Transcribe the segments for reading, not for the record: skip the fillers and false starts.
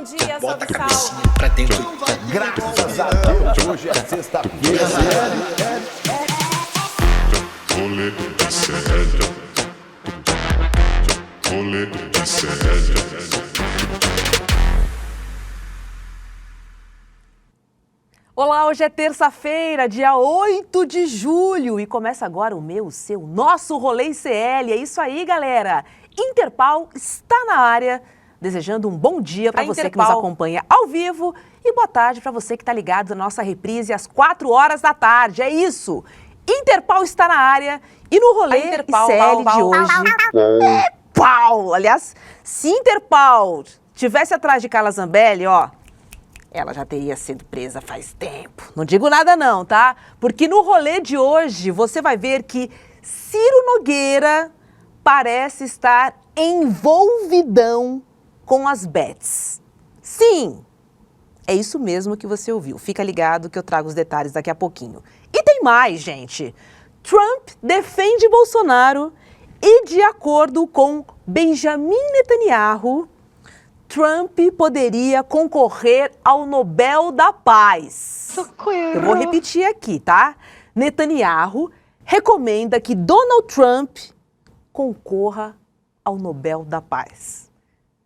Bom dia, Bota a Sal. cabecinha pra dentro. Graças a Deus, hoje é sexta-feira. Rolê de sério. Rolê de sério. Olá, hoje é terça-feira, dia 8 de julho e começa agora o meu, o seu, nosso Rolê ICL. É isso aí, galera. Interpal está na área, desejando um bom dia para você que nos acompanha ao vivo e boa tarde para você que está ligado na nossa reprise às 4 horas da tarde. É isso. Interpal está na área e no Rolê ICL de hoje... Pau! Aliás, se Interpal tivesse atrás de Carla Zambelli, ó... ela já teria sido presa faz tempo. Não digo nada não, tá? Porque no rolê de hoje você vai ver que Ciro Nogueira parece estar envolvidão com as bets. Sim, é isso mesmo que você ouviu. Fica ligado que eu trago os detalhes daqui a pouquinho. E tem mais, gente. Trump defende Bolsonaro e, de acordo com Benjamin Netanyahu, Trump poderia concorrer ao Nobel da Paz. Socorro. Eu vou repetir aqui, tá? Netanyahu recomenda que Donald Trump concorra ao Nobel da Paz.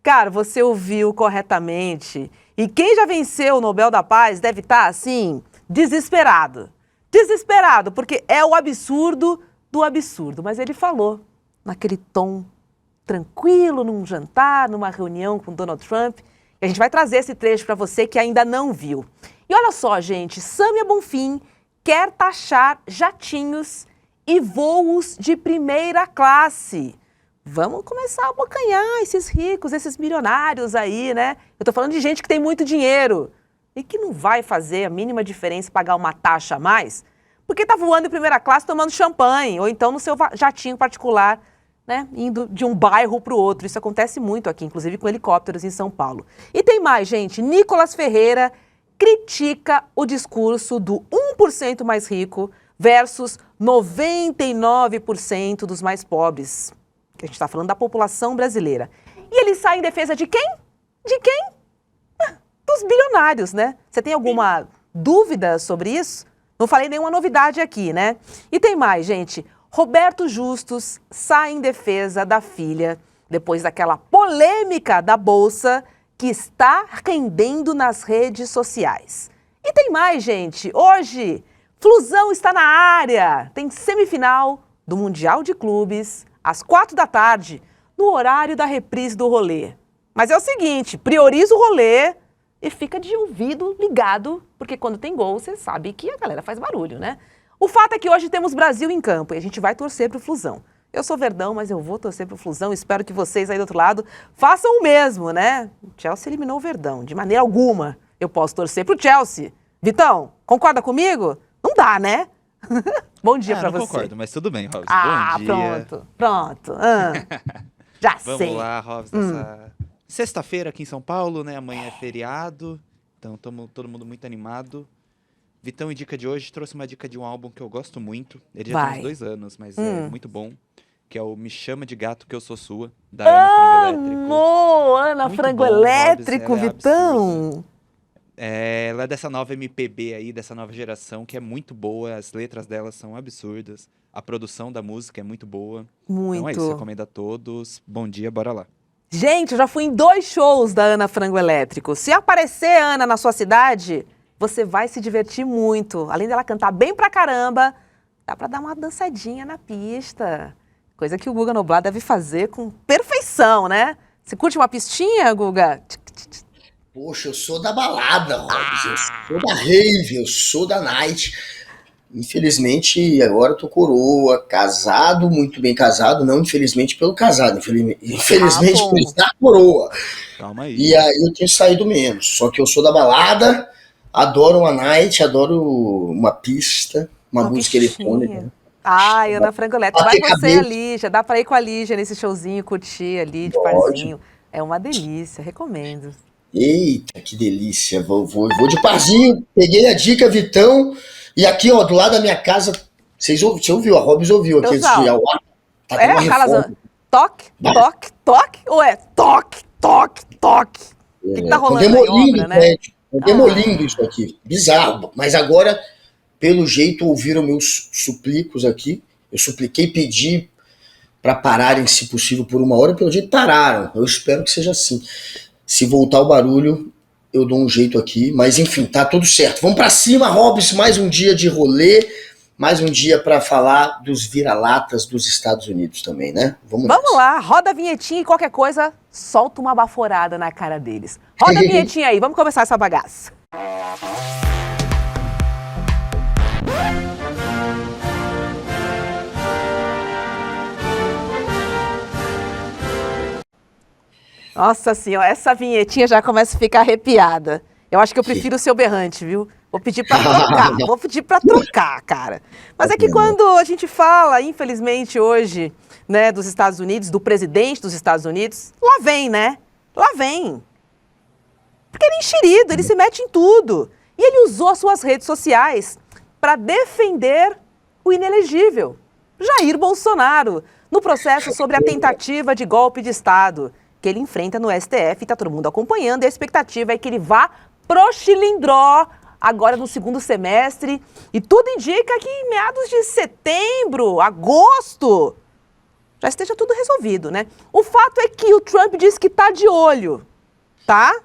Cara, você ouviu corretamente. E quem já venceu o Nobel da Paz deve estar, assim, desesperado. Desesperado, porque é o absurdo do absurdo. Mas ele falou naquele tom tranquilo, num jantar, numa reunião com Donald Trump. E a gente vai trazer esse trecho para você que ainda não viu. E olha só, gente, Sâmia Bonfim quer taxar jatinhos e voos de primeira classe. Vamos começar a abocanhar esses ricos, esses milionários aí, né? Eu tô falando de gente que tem muito dinheiro e que não vai fazer a mínima diferença pagar uma taxa a mais, porque tá voando em primeira classe tomando champanhe, ou então no seu jatinho particular, né, indo de um bairro para o outro. Isso acontece muito aqui, inclusive com helicópteros em São Paulo. E tem mais, gente. Nicolas Ferreira critica o discurso do 1% mais rico versus 99% dos mais pobres. Que a gente está falando da população brasileira. E ele sai em defesa de quem? De quem? Dos bilionários, né? Você tem alguma dúvida sobre isso? Não falei nenhuma novidade aqui, né? E tem mais, gente. Roberto Justus sai em defesa da filha depois daquela polêmica da Bolsa que está rendendo nas redes sociais. E tem mais, gente. Hoje, Flusão está na área. Tem semifinal do Mundial de Clubes às 4 da tarde, no horário da reprise do rolê. Mas é o seguinte, prioriza o rolê e fica de ouvido ligado, porque quando tem gol, você sabe que a galera faz barulho, né? O fato é que hoje temos Brasil em campo e a gente vai torcer pro Flusão. Eu sou verdão, mas eu vou torcer pro Flusão. Espero que vocês aí do outro lado façam o mesmo, né? O Chelsea eliminou o Verdão. De maneira alguma eu posso torcer pro Chelsea. Vitão, concorda comigo? Não dá, né? Bom dia pra você. Não concordo, mas tudo bem, Robson. Ah, bom dia. pronto. Já sei. Vamos lá, Robson. Sexta-feira aqui em São Paulo, né? Amanhã é feriado. Então estamos todo mundo muito animado. Vitão, em dica de hoje, trouxe uma dica de um álbum que eu gosto muito. Ele já tem uns 2 anos, mas é muito bom. Que é o Me Chama de Gato Que Eu Sou Sua, da Ana Frango Elétrico. Ana Muito Frango bom, Elétrico, Robson, ela é Vitão. absurda. Ela é dessa nova MPB aí, dessa nova geração, que é muito boa. As letras delas são absurdas. A produção da música é muito boa. Muito. Então é isso, recomendo a todos. Bom dia, bora lá. Gente, eu já fui em 2 shows da Ana Frango Elétrico. Se aparecer Ana na sua cidade, você vai se divertir muito. Além dela cantar bem pra caramba, dá pra dar uma dançadinha na pista. Coisa que o Guga Noblar deve fazer com perfeição, né? Você curte uma pistinha, Guga? Poxa, eu sou da balada, Robson. Eu sou da rave, eu sou da night. Infelizmente, agora eu tô coroa, casado, muito bem casado. Não, infelizmente, pelo casado. Infelizmente, pelo estar coroa. Calma aí. E aí eu tenho saído menos. Só que eu sou da balada, adoro uma night, adoro uma pista, uma música eletrônica. Ai, Ana Frango Elétrico. Vai você e a Lígia. Dá pra ir com a Lígia nesse showzinho, curtir ali de parzinho. É uma delícia, recomendo. Eita, que delícia. Vou de parzinho. Peguei a dica, Vitão. E aqui, ó, do lado da minha casa, você ouviu, a Robs ouviu aqui esse dia. Tá tendo uma reforma. Toque, toque, toque? Ou é toque, toque, toque? O que tá Estão rolando aí, demolindo obra, o né? prédio. Estão demolindo isso aqui. Bizarro. Mas agora, pelo jeito, ouviram meus suplicos aqui. Eu supliquei, pedi para pararem, se possível, por 1 hora. Pelo jeito, pararam. Eu espero que seja assim. Se voltar o barulho, eu dou um jeito aqui. Mas, enfim, tá tudo certo. Vamos para cima, Hobbs. Mais um dia de rolê. Mais um dia para falar dos vira-latas dos Estados Unidos também, né? Vamos nessa. lá, roda a vinhetinha e qualquer coisa, solta uma baforada na cara deles. Roda a vinhetinha aí, vamos começar essa bagaça. Nossa senhora, essa vinhetinha já começa a ficar arrepiada. Eu acho que eu prefiro o seu berrante, viu? Vou pedir pra trocar, cara. Mas é que quando a gente fala, infelizmente, hoje, né, dos Estados Unidos, do presidente dos Estados Unidos, lá vem, né? Lá vem. Porque ele é enxerido, ele se mete em tudo. E ele usou suas redes sociais para defender o inelegível, Jair Bolsonaro, no processo sobre a tentativa de golpe de Estado que ele enfrenta no STF, está todo mundo acompanhando, e a expectativa é que ele vá pro Chilindró agora no segundo semestre, e tudo indica que em meados de setembro, agosto, já esteja tudo resolvido, né? O fato é que o Trump diz que tá de olho, tá?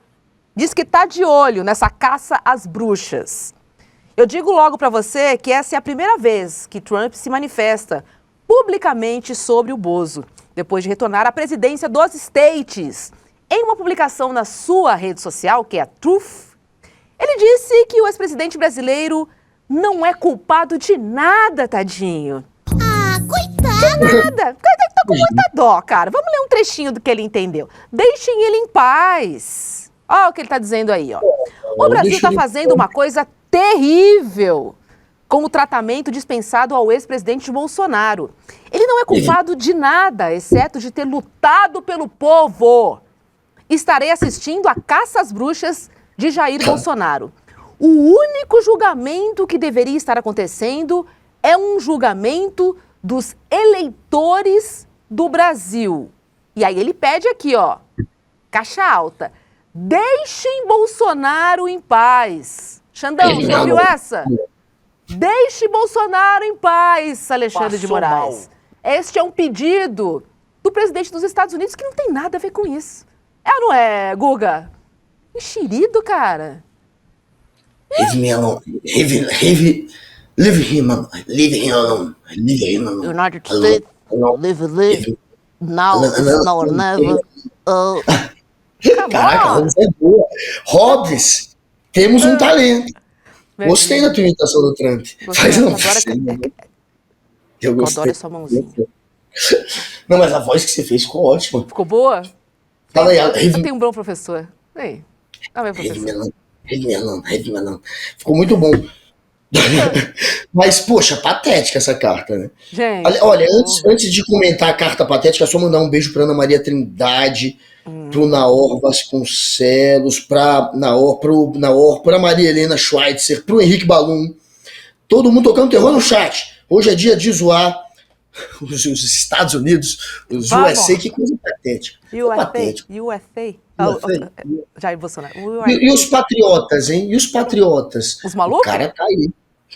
Diz que tá de olho nessa caça às bruxas. Eu digo logo para você que essa é a primeira vez que Trump se manifesta publicamente sobre o Bozo, depois de retornar à presidência dos States. Em uma publicação na sua rede social, que é a Truth, ele disse que o ex-presidente brasileiro não é culpado de nada, tadinho. Ah, coitado! De nada. Tá com muita dó, cara. Vamos ler um trechinho do que ele entendeu. Deixem ele em paz. Olha o que ele tá dizendo aí, ó. O Brasil tá fazendo uma coisa terrível com o tratamento dispensado ao ex-presidente Bolsonaro. Ele não é culpado de nada, exceto de ter lutado pelo povo. Estarei assistindo a caça às bruxas de Jair Bolsonaro. O único julgamento que deveria estar acontecendo é um julgamento dos eleitores do Brasil. E aí ele pede aqui, ó, caixa alta, deixem Bolsonaro em paz. Xandão, você ouviu essa? Deixe Bolsonaro em paz, Alexandre de Moraes. Este é um pedido do presidente dos Estados Unidos que não tem nada a ver com isso. É ou não é, Guga? Enxerido, cara. Leave me alone. Leave him alone. Leave him alone. Leave him alone. United States, live. Now is now or never. Caraca, Hobbs é boa. Hobbs, temos um talento. Gostei da tua imitação do Trump. Faz um Eu gostei. Eu adoro essa mãozinha. Não, mas a voz que você fez ficou ótima. Ficou boa? Fala aí, Eu tenho um bom professor. Ei, meu professor. Leave me alone. Ficou muito bom. Mas, poxa, patética essa carta, né? Gente, Olha, antes de comentar a carta patética, é só mandar um beijo pra Ana Maria Trindade, pro Naor Vasconcelos, pra Maria Helena Schweitzer, pro Henrique Balum. Todo mundo tocando terror no chat. Hoje é dia de zoar os Estados Unidos, os USA, que coisa patética. USA. Jair Bolsonaro. E os patriotas, hein? E os patriotas? Os malucos? O cara tá aí.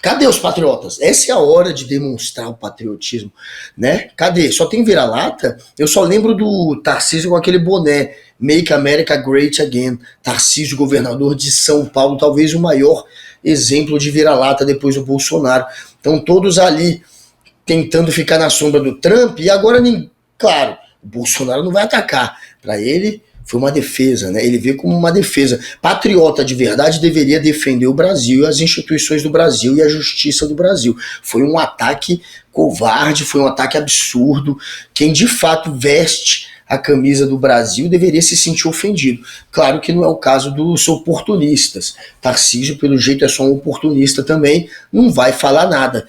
Cadê os patriotas? Essa é a hora de demonstrar o patriotismo, né? Cadê? Só tem vira-lata? Eu só lembro do Tarcísio com aquele boné, Make America Great Again. Tarcísio, governador de São Paulo, talvez o maior exemplo de vira-lata depois do Bolsonaro. Então todos ali tentando ficar na sombra do Trump, e agora, claro, o Bolsonaro não vai atacar. Para ele, foi uma defesa, né? Ele vê como uma defesa. Patriota de verdade deveria defender o Brasil e as instituições do Brasil e a justiça do Brasil. Foi um ataque covarde, foi um ataque absurdo. Quem de fato veste a camisa do Brasil deveria se sentir ofendido. Claro que não é o caso dos oportunistas. Tarcísio, pelo jeito, é só um oportunista também, não vai falar nada.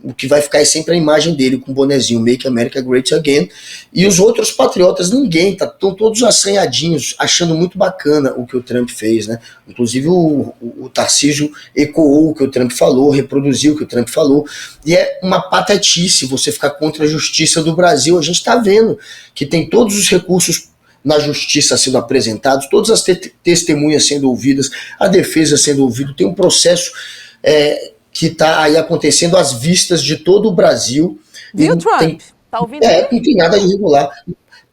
O que vai ficar é sempre a imagem dele com o bonezinho Make America Great Again. E os outros patriotas, ninguém, estão todos assanhadinhos, achando muito bacana o que o Trump fez, né? Inclusive o Tarcísio ecoou o que o Trump falou, reproduziu o que o Trump falou. E é uma patetice você ficar contra a justiça do Brasil. A gente está vendo que tem todos os recursos na justiça sendo apresentados, todas as testemunhas sendo ouvidas, a defesa sendo ouvida, tem um processo que está aí acontecendo às vistas de todo o Brasil. Viu, Trump? Tá ouvindo? Não tem nada de irregular.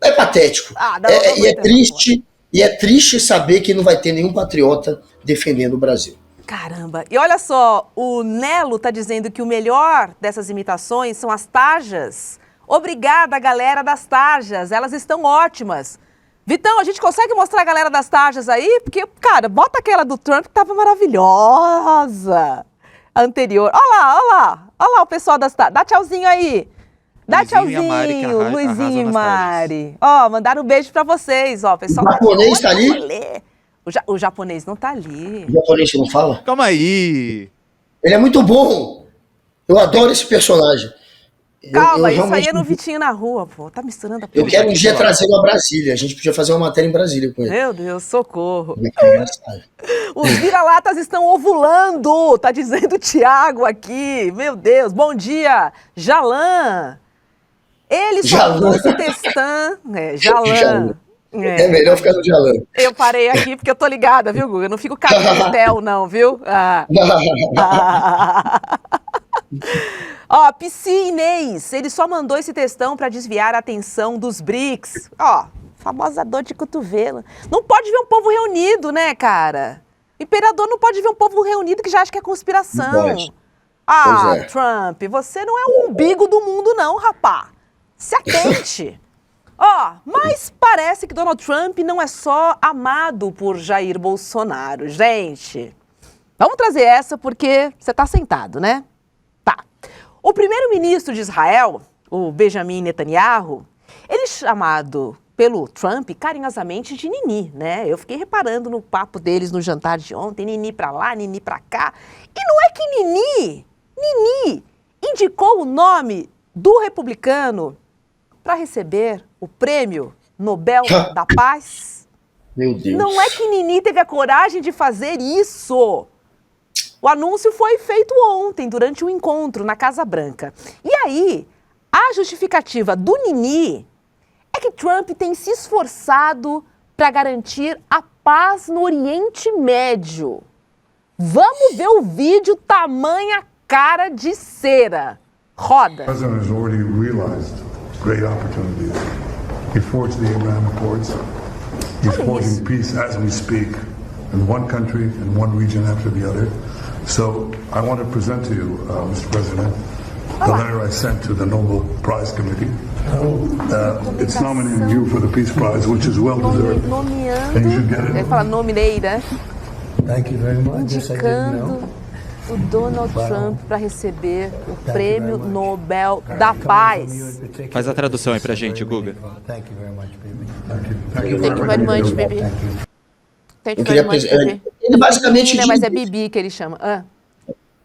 É patético. E é triste. E é triste saber que não vai ter nenhum patriota defendendo o Brasil. Caramba. E olha só, o Nelo tá dizendo que o melhor dessas imitações são as tarjas. Obrigada, galera das tarjas. Elas estão ótimas. Vitão, a gente consegue mostrar a galera das tarjas aí? Porque, cara, bota aquela do Trump que tava maravilhosa. A anterior. Olha lá o pessoal das tarjas. Dá tchauzinho aí. Dá tchauzinho, Luizinho e Mari. Ó, mandaram um beijo pra vocês, ó. Pessoal, o japonês tá ali? O japonês não tá ali. O japonês que não fala? Calma aí. Ele é muito bom. Eu adoro esse personagem. Calma, isso aí é no Vitinho na Rua, pô. Tá misturando a Eu quero um dia trazê-lo a Brasília. A gente podia fazer uma matéria em Brasília com ele. Meu Deus, socorro. Os vira-latas estão ovulando, tá dizendo o Thiago aqui. Meu Deus, bom dia, Jalan. Ele só mandou esse textão. Jalan. É melhor ficar no Jalan. Eu parei aqui porque eu tô ligada, viu, Guga? Eu não fico cabendo hotel, não, viu? Ó, Psy Inês, ele só mandou esse textão pra desviar a atenção dos BRICS. Ó, famosa dor de cotovelo. Não pode ver um povo reunido, né, cara? O imperador não pode ver um povo reunido que já acha que é conspiração. Não pode. Trump, você não é o umbigo do mundo, não, rapá. Se atente. Ó, mas parece que Donald Trump não é só amado por Jair Bolsonaro, gente. Vamos trazer essa porque você tá sentado, né? Tá. O primeiro-ministro de Israel, o Benjamin Netanyahu, ele é chamado pelo Trump carinhosamente de Nini, né? Eu fiquei reparando no papo deles no jantar de ontem, Nini pra lá, Nini pra cá. E não é que Nini indicou o nome do republicano para receber o prêmio Nobel da Paz? Meu Deus. Não é que Nini teve a coragem de fazer isso. O anúncio foi feito ontem, durante um encontro na Casa Branca. E aí, a justificativa do Nini é que Trump tem se esforçado para garantir a paz no Oriente Médio. Vamos ver o vídeo tamanha cara de cera. Roda. The president has already realized great opportunities. He forged the Abraham Accords. He's forging peace as we speak in one country and one region after the other. So I want to present to you, Mr. President, the letter I sent to the Nobel Prize Committee. It's nominating you for the Peace Prize, which is well deserved. And you should get it. Ele fala nominei, né? Thank you very much. Indicando o Donald Trump para receber o Prêmio Nobel da Paz. Faz a tradução aí pra gente, Guga. Thank you very much, baby. Thank you very much, baby. Thank you Eu very queria much, baby. ele basicamente Né, mas é Bibi que ele chama.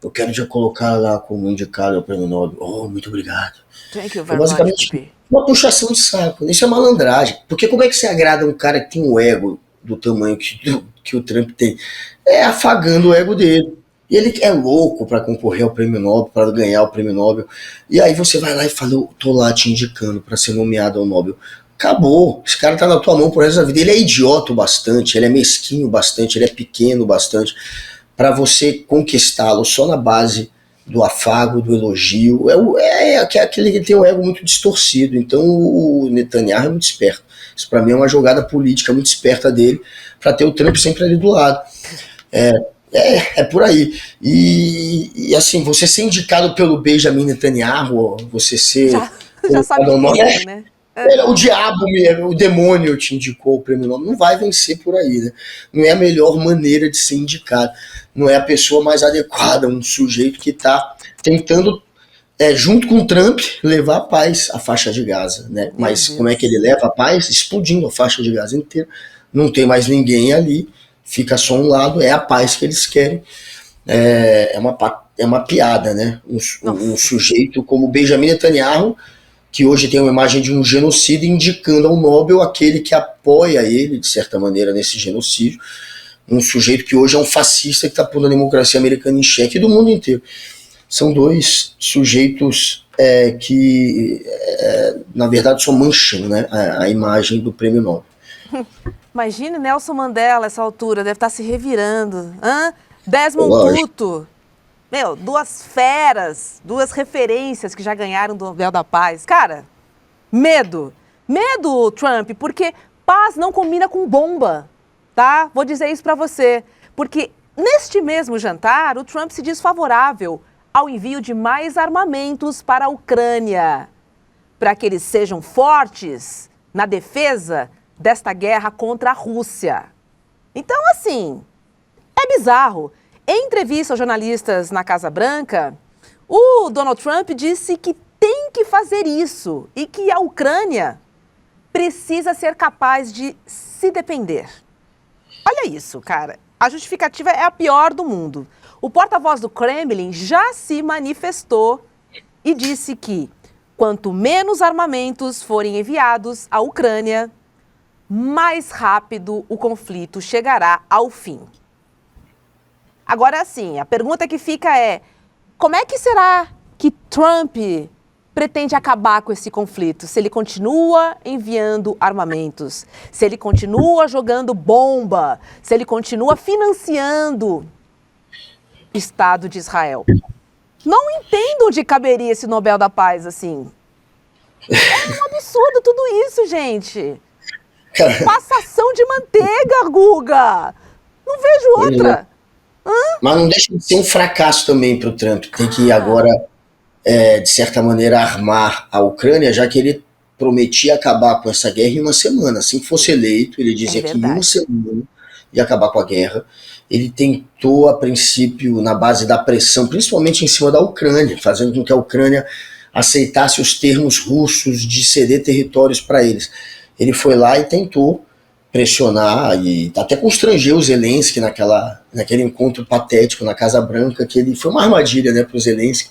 Eu quero já colocar lá como indicado ao Prêmio Nobel. Oh, muito obrigado. Thank you É very much, basicamente baby. uma puxação de saco. Isso é malandragem. Porque como é que você agrada um cara que tem um ego do tamanho que o Trump tem? É afagando o ego dele. E ele é louco para concorrer ao Prêmio Nobel, para ganhar o Prêmio Nobel. E aí você vai lá e fala, eu tô lá te indicando para ser nomeado ao Nobel. Acabou. Esse cara tá na tua mão por resto da vida. Ele é idiota bastante, ele é mesquinho bastante, ele é pequeno bastante para você conquistá-lo só na base do afago, do elogio. Aquele que tem um ego muito distorcido. Então o Netanyahu é muito esperto. Isso para mim é uma jogada política muito esperta dele para ter o Trump sempre ali do lado. É por aí. E assim, você ser indicado pelo Benjamin Netanyahu, você ser... Já sabe o que é, né? O diabo mesmo, o demônio te indicou o Prêmio Nobel, não vai vencer por aí, né? Não é a melhor maneira de ser indicado, não é a pessoa mais adequada, um sujeito que está tentando, junto com o Trump, levar a paz à faixa de Gaza, né? Mas como é que ele leva a paz? Explodindo a faixa de Gaza inteira, não tem mais ninguém ali, fica só um lado, é a paz que eles querem. É uma piada, né? Um sujeito como Benjamin Netanyahu, que hoje tem uma imagem de um genocídio, indicando ao Nobel aquele que apoia ele, de certa maneira, nesse genocídio. Um sujeito que hoje é um fascista que está pondo a democracia americana em xeque e do mundo inteiro. São dois sujeitos que, na verdade, só mancham, né, a imagem do Prêmio Nobel. Imagine Nelson Mandela, essa altura, deve estar se revirando. Desmond Tutu. Meu, 2 feras, 2 referências que já ganharam do Nobel da Paz. Cara, medo. Medo, Trump, porque paz não combina com bomba, tá? Vou dizer isso pra você. Porque neste mesmo jantar, o Trump se diz favorável ao envio de mais armamentos para a Ucrânia, para que eles sejam fortes na defesa desta guerra contra a Rússia. Então, assim, é bizarro. Em entrevista aos jornalistas na Casa Branca, o Donald Trump disse que tem que fazer isso e que a Ucrânia precisa ser capaz de se defender. Olha isso, cara. A justificativa é a pior do mundo. O porta-voz do Kremlin já se manifestou e disse que quanto menos armamentos forem enviados à Ucrânia, mais rápido o conflito chegará ao fim. Agora, sim, a pergunta que fica é: como é que será que Trump pretende acabar com esse conflito? Se ele continua enviando armamentos, se ele continua jogando bomba, se ele continua financiando o Estado de Israel. Não entendo onde caberia esse Nobel da Paz, assim. É um absurdo tudo isso, gente. Passação de manteiga, Guga. Não vejo outra. Mas não deixa de ser um fracasso também para o Trump. Tem que agora, de certa maneira, armar a Ucrânia, já que ele prometia acabar com essa guerra em 1 semana. Assim que fosse eleito, ele dizia que em 1 semana ia acabar com a guerra. Ele tentou, a princípio, na base da pressão, principalmente em cima da Ucrânia, fazendo com que a Ucrânia aceitasse os termos russos de ceder territórios para eles. Ele foi lá e tentou pressionar e até constranger o Zelensky naquele encontro patético na Casa Branca, que ele foi uma armadilha, né, para o Zelensky.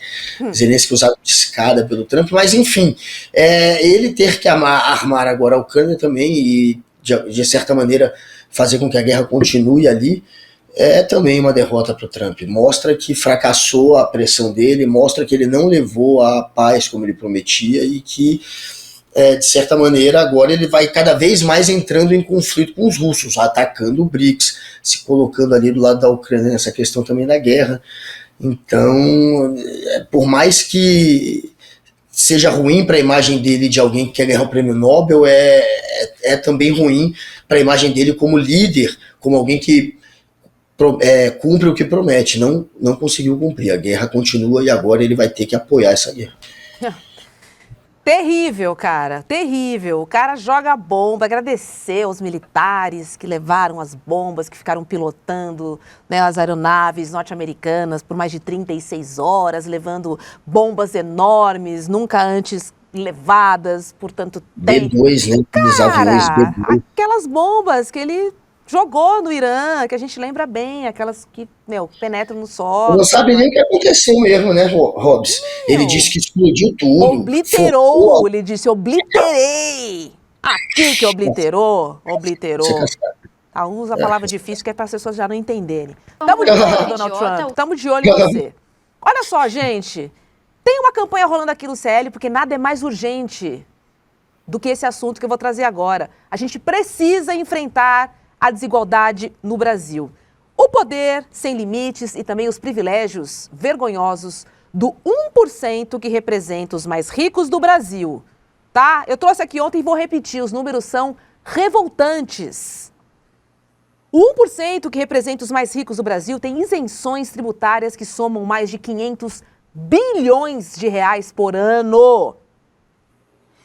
Zelensky usado de escada pelo Trump, mas enfim, ele ter que armar agora a Ucrânia também e, de certa maneira, fazer com que a guerra continue ali, é também uma derrota para o Trump. Mostra que fracassou a pressão dele, mostra que ele não levou a paz como ele prometia e que, de certa maneira, agora ele vai cada vez mais entrando em conflito com os russos, atacando o BRICS, se colocando ali do lado da Ucrânia nessa questão também da guerra. Então, por mais que seja ruim para a imagem dele de alguém que quer ganhar o prêmio Nobel, é também ruim para a imagem dele como líder, como alguém que cumpre o que promete. Não conseguiu cumprir. A guerra continua e agora ele vai ter que apoiar essa guerra. Terrível, cara, terrível. O cara joga bomba, agradecer aos militares que levaram as bombas, que ficaram pilotando, né, as aeronaves norte-americanas por mais de 36 horas, levando bombas enormes, nunca antes levadas por tanto tempo. B-2, né? Cara, aquelas bombas que ele jogou no Irã, que a gente lembra bem, aquelas que, penetram no solo. Não sabe nem o que aconteceu mesmo, né, Hobbs? Ele disse que explodiu tudo. Obliterou, ele disse, obliterei. Aqui que obliterou. Usa a palavra difícil que é para as pessoas já não entenderem. Tamo de olho, Donald Trump, tamo de olho em você. Olha só, gente, tem uma campanha rolando aqui no CL, porque nada é mais urgente do que esse assunto que eu vou trazer agora. A gente precisa enfrentar a desigualdade no Brasil. O poder sem limites e também os privilégios vergonhosos do 1% que representa os mais ricos do Brasil. Tá? Eu trouxe aqui ontem e vou repetir, os números são revoltantes. O 1% que representa os mais ricos do Brasil tem isenções tributárias que somam mais de 500 bilhões de reais por ano.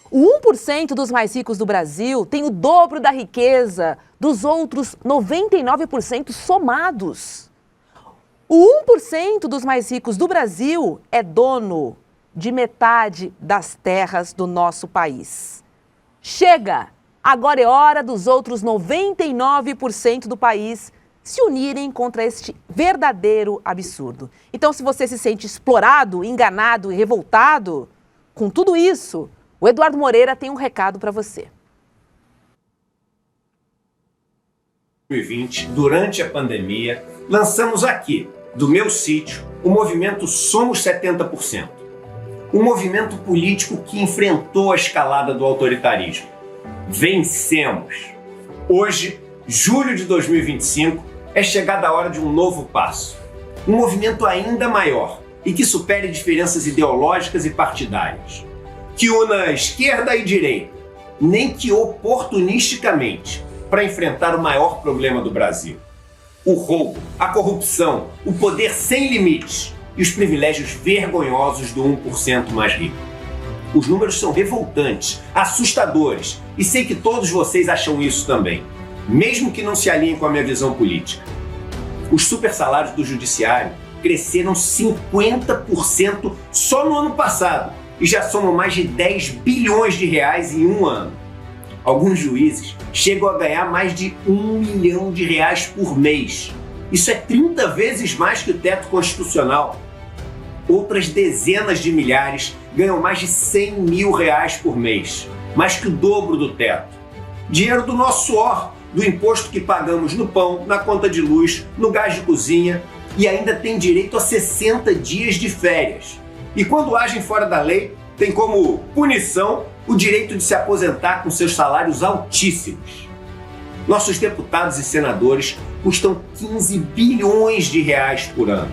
O 1% dos mais ricos do Brasil tem o dobro da riqueza dos outros 99% somados. O 1% dos mais ricos do Brasil é dono de metade das terras do nosso país. Chega! Agora é hora dos outros 99% do país se unirem contra este verdadeiro absurdo. Então, se você se sente explorado, enganado e revoltado com tudo isso, o Eduardo Moreira tem um recado para você. 2020, durante a pandemia, lançamos aqui, do meu sítio, o movimento Somos 70%. Um movimento político que enfrentou a escalada do autoritarismo. Vencemos. Hoje, julho de 2025, é chegada a hora de um novo passo. Um movimento ainda maior e que supere diferenças ideológicas e partidárias. Que una esquerda e direita, nem que oportunisticamente, para enfrentar o maior problema do Brasil. O roubo, a corrupção, o poder sem limites e os privilégios vergonhosos do 1% mais rico. Os números são revoltantes, assustadores, e sei que todos vocês acham isso também, mesmo que não se alinhem com a minha visão política. Os supersalários do judiciário cresceram 50% só no ano passado e já somam mais de 10 bilhões de reais em um ano. Alguns juízes chegam a ganhar mais de R$1 milhão por mês. Isso é 30 vezes mais que o teto constitucional. Outras dezenas de milhares ganham mais de R$100 mil por mês, mais que o dobro do teto. Dinheiro do nosso suor, do imposto que pagamos no pão, na conta de luz, no gás de cozinha, e ainda tem direito a 60 dias de férias. E quando agem fora da lei, tem como punição o direito de se aposentar com seus salários altíssimos. Nossos deputados e senadores custam 15 bilhões de reais por ano.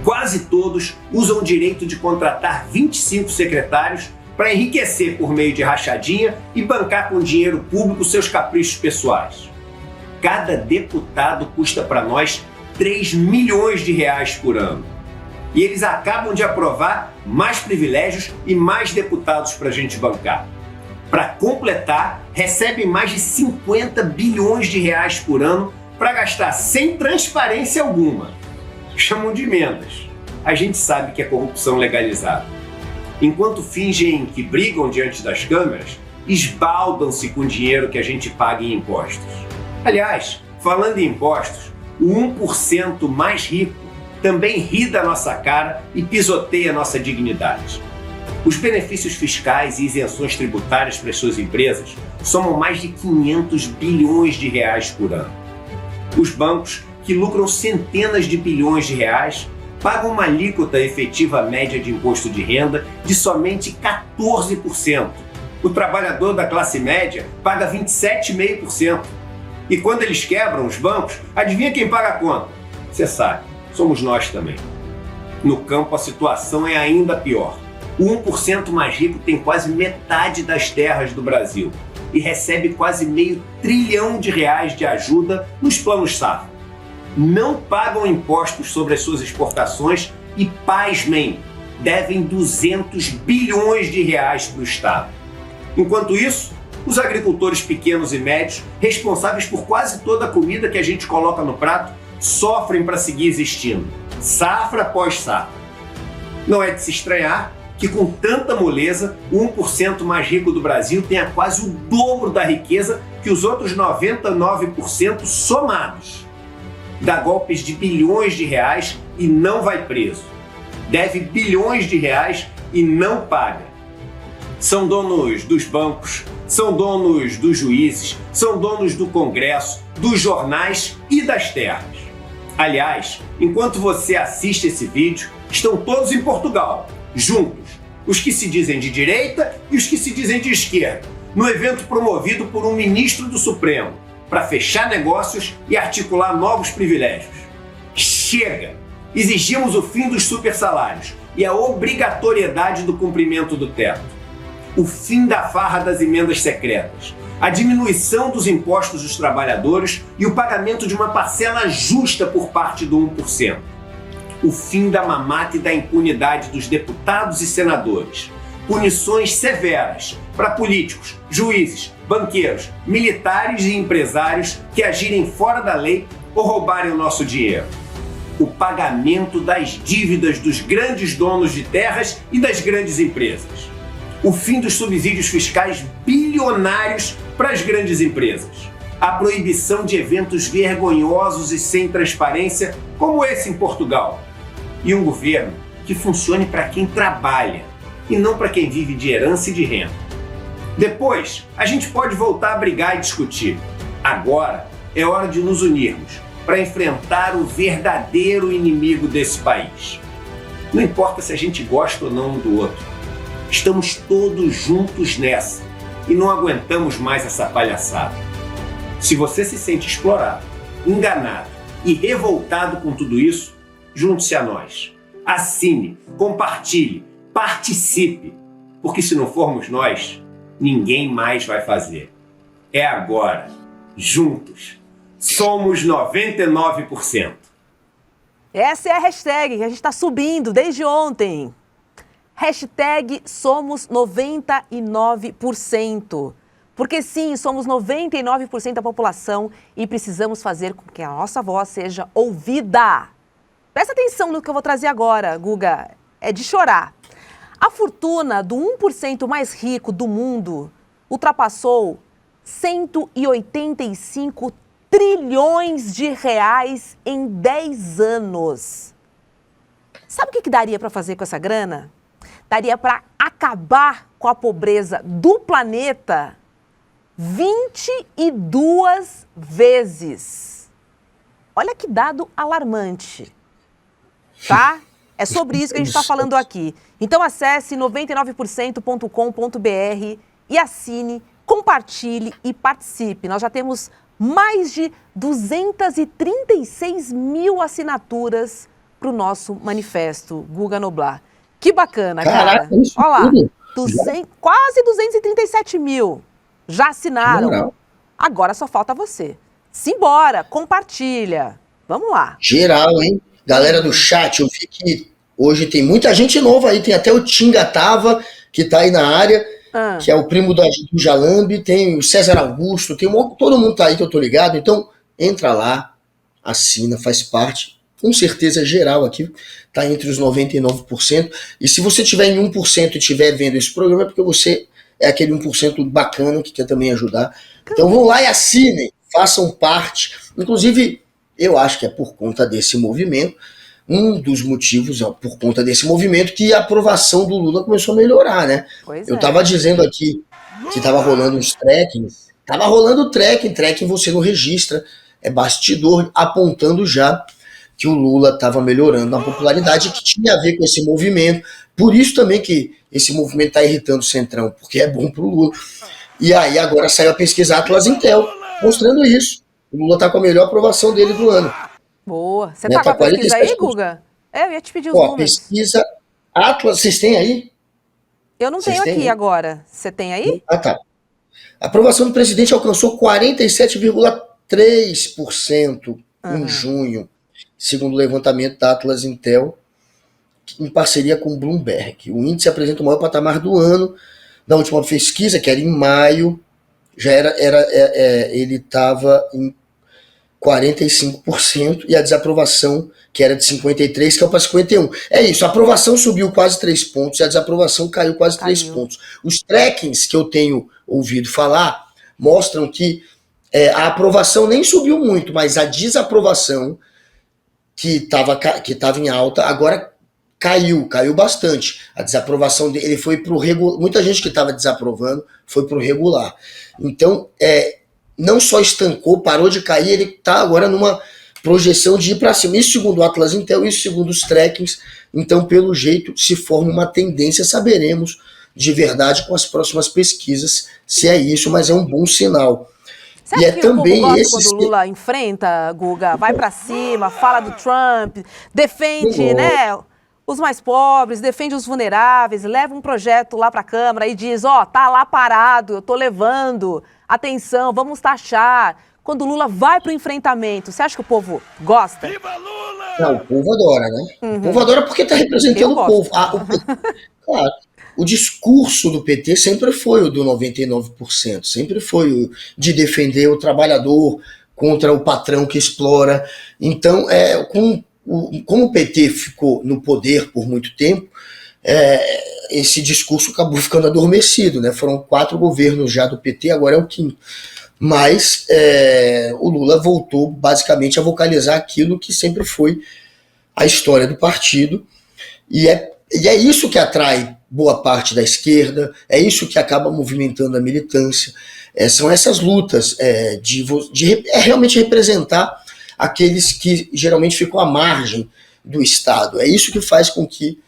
Quase todos usam o direito de contratar 25 secretários para enriquecer por meio de rachadinha e bancar com dinheiro público seus caprichos pessoais. Cada deputado custa para nós 3 milhões de reais por ano. E eles acabam de aprovar mais privilégios e mais deputados para a gente bancar. Para completar, recebem mais de 50 bilhões de reais por ano para gastar sem transparência alguma. Chamam de emendas. A gente sabe que é corrupção legalizada. Enquanto fingem que brigam diante das câmeras, esbaldam-se com o dinheiro que a gente paga em impostos. Aliás, falando em impostos, o 1% mais rico também ri da nossa cara e pisoteia nossa dignidade. Os benefícios fiscais e isenções tributárias para as suas empresas somam mais de 500 bilhões de reais por ano. Os bancos, que lucram centenas de bilhões de reais, pagam uma alíquota efetiva média de imposto de renda de somente 14%. O trabalhador da classe média paga 27,5%. E quando eles quebram os bancos, adivinha quem paga a conta? Você sabe, somos nós também. No campo a situação é ainda pior. O 1% mais rico tem quase metade das terras do Brasil e recebe quase R$500 bilhão de ajuda nos planos safra. Não pagam impostos sobre as suas exportações e, pasmem, devem 200 bilhões de reais para o Estado. Enquanto isso, os agricultores pequenos e médios, responsáveis por quase toda a comida que a gente coloca no prato, sofrem para seguir existindo, safra após safra. Não é de se estranhar que com tanta moleza, o 1% mais rico do Brasil tenha quase o dobro da riqueza que os outros 99% somados. Dá golpes de bilhões de reais e não vai preso. Deve bilhões de reais e não paga. São donos dos bancos, são donos dos juízes, são donos do Congresso, dos jornais e das terras. Aliás, enquanto você assiste esse vídeo, estão todos em Portugal, juntos, os que se dizem de direita e os que se dizem de esquerda, no evento promovido por um ministro do Supremo, para fechar negócios e articular novos privilégios. Chega! Exigimos o fim dos supersalários e a obrigatoriedade do cumprimento do teto. O fim da farra das emendas secretas, a diminuição dos impostos dos trabalhadores e o pagamento de uma parcela justa por parte do 1%. O fim da mamata e da impunidade dos deputados e senadores. Punições severas para políticos, juízes, banqueiros, militares e empresários que agirem fora da lei ou roubarem o nosso dinheiro. O pagamento das dívidas dos grandes donos de terras e das grandes empresas. O fim dos subsídios fiscais bilionários para as grandes empresas. A proibição de eventos vergonhosos e sem transparência, como esse em Portugal. E um governo que funcione para quem trabalha e não para quem vive de herança e de renda. Depois, a gente pode voltar a brigar e discutir. Agora é hora de nos unirmos para enfrentar o verdadeiro inimigo desse país. Não importa se a gente gosta ou não um do outro. Estamos todos juntos nessa e não aguentamos mais essa palhaçada. Se você se sente explorado, enganado e revoltado com tudo isso, junte-se a nós. Assine, compartilhe, participe, porque se não formos nós, ninguém mais vai fazer. É agora, juntos. Somos 99%. Essa é a hashtag que a gente está subindo desde ontem. Hashtag somos 99%. Porque sim, somos 99% da população e precisamos fazer com que a nossa voz seja ouvida. Presta atenção no que eu vou trazer agora, Guga. É de chorar. A fortuna do 1% mais rico do mundo ultrapassou 185 trilhões de reais em 10 anos. Sabe o que daria para fazer com essa grana? Daria para acabar com a pobreza do planeta 22 vezes. Olha que dado alarmante, tá? É sobre isso que a gente está falando aqui. Então acesse 99%.com.br e assine, compartilhe e participe. Nós já temos mais de 236 mil assinaturas para o nosso manifesto, Guga Noblar. Que bacana, Caraca, cara. isso Olha lá, tudo? quase 237 mil já assinaram. Geral. Agora só falta você. Simbora, compartilha. Vamos lá. Geral, hein? Galera do chat, eu vi que hoje tem muita gente nova aí. Tem até o Tinga Tava, que tá aí na área, que é o primo do Jalambi. Tem o César Augusto, todo mundo tá aí que eu tô ligado. Então, entra lá, assina, faz parte. Com certeza geral aqui tá entre os 99%. E se você tiver em 1% e estiver vendo esse programa, é porque você é aquele 1% bacana que quer também ajudar. Então vão lá e assinem, façam parte. Inclusive, eu acho que é por conta desse movimento, um dos motivos é por conta desse movimento que a aprovação do Lula começou a melhorar, né? Eu tava dizendo aqui que tava rolando uns trackings. Tava rolando tracking você não registra, é bastidor apontando já que o Lula estava melhorando na popularidade, que tinha a ver com esse movimento. Por isso também que esse movimento está irritando o Centrão, porque é bom para o Lula. E aí agora saiu a pesquisa Atlas Intel, mostrando isso. O Lula está com a melhor aprovação dele do ano. Boa. Você tá com a pesquisa aí, Guga? Eu ia te pedir os números. Pesquisa Atlas, vocês têm aí? Eu não tenho aqui agora. Você tem aí? Ah, tá. A aprovação do presidente alcançou 47,3% em junho, segundo o levantamento da Atlas Intel, em parceria com o Bloomberg. O índice apresenta o maior patamar do ano. Na última pesquisa, que era em maio, já ele estava em 45%, e a desaprovação, que era de 53%, caiu para 51%. É isso, a aprovação subiu quase 3 pontos e a desaprovação caiu quase 3 pontos. Os trackings que eu tenho ouvido falar mostram que a aprovação nem subiu muito, mas a desaprovação, que estava em alta, agora caiu bastante. A desaprovação dele foi para o regular. Muita gente que estava desaprovando foi para o regular. Então, não só estancou, parou de cair, ele está agora numa projeção de ir para cima. Isso segundo o Atlas Intel, isso segundo os trackings. Então, pelo jeito, se forma uma tendência. Saberemos de verdade com as próximas pesquisas se é isso, mas é um bom sinal. Você acha que também o povo gosta quando o Lula enfrenta, Guga, vai pra cima, fala do Trump, defende, né, os mais pobres, defende os vulneráveis, leva um projeto lá pra Câmara e diz, tá lá parado, eu tô levando, atenção, vamos taxar. Quando o Lula vai pro enfrentamento, você acha que o povo gosta? Viva Lula! Não, o povo adora, né? O povo adora porque tá representando o povo. Claro. O discurso do PT sempre foi o do 99%, sempre foi o de defender o trabalhador contra o patrão que explora. Então, como o PT ficou no poder por muito tempo, esse discurso acabou ficando adormecido, né? Foram 4 governos já do PT, agora é o 5º. Mas o Lula voltou basicamente a vocalizar aquilo que sempre foi a história do partido, e é isso que atrai boa parte da esquerda, é isso que acaba movimentando a militância, são essas lutas de realmente representar aqueles que geralmente ficam à margem do Estado. É isso que faz com que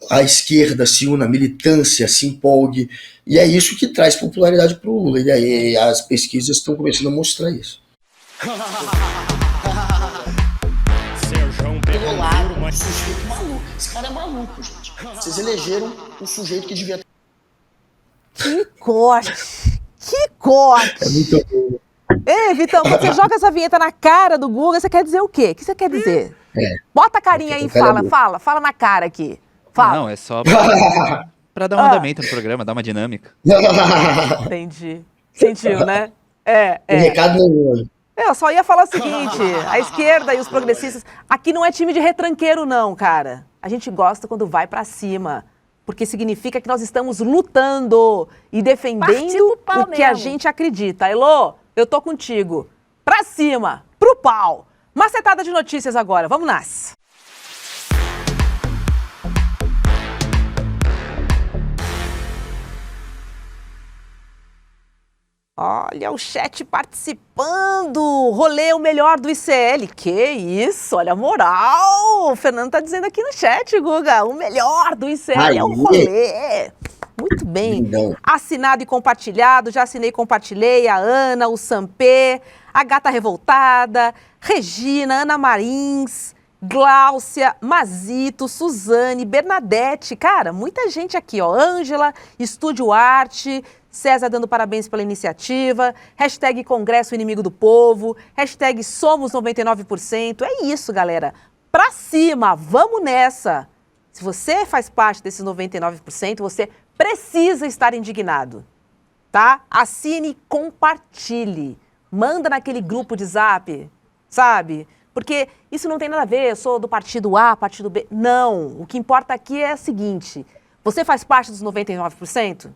a esquerda se una, a militância se empolgue, e é isso que traz popularidade para o Lula, e aí as pesquisas estão começando a mostrar isso. Enrolaram um sujeito maluco. Esse cara é maluco, gente. Vocês elegeram um sujeito que devia... Que corte! Que corte! É muito bom. Ei, Vitão, quando você joga essa vinheta na cara do Guga, você quer dizer o quê? O que você quer dizer? Bota a carinha aí e fala na cara aqui. Fala. Não, é só pra dar um andamento no programa, dar uma dinâmica. Entendi. Sentiu, né? Recado nenhum. Eu só ia falar o seguinte, a esquerda e os progressistas, aqui não é time de retranqueiro não, cara. A gente gosta quando vai pra cima, porque significa que nós estamos lutando e defendendo o que a gente acredita. Elô, eu tô contigo. Pra cima, pro pau. Macetada de notícias agora, vamos nas. Olha o chat participando. Rolê o melhor do ICL. Que isso, olha a moral. O Fernando tá dizendo aqui no chat, Guga. O melhor do ICL é o rolê. Muito bem. Lindão. Assinado e compartilhado. Já assinei e compartilhei. A Ana, o Sampê, a Gata Revoltada, Regina, Ana Marins, Gláucia, Mazito, Suzane, Bernadette. Cara, muita gente aqui, ó. Ângela, Estúdio Arte, César dando parabéns pela iniciativa, hashtag Congresso Inimigo do Povo, hashtag Somos 99%. É isso, galera. Pra cima, vamos nessa. Se você faz parte desses 99%, você precisa estar indignado, tá? Assine e compartilhe. Manda naquele grupo de zap, sabe? Porque isso não tem nada a ver, eu sou do partido A, partido B. Não, o que importa aqui é o seguinte, você faz parte dos 99%?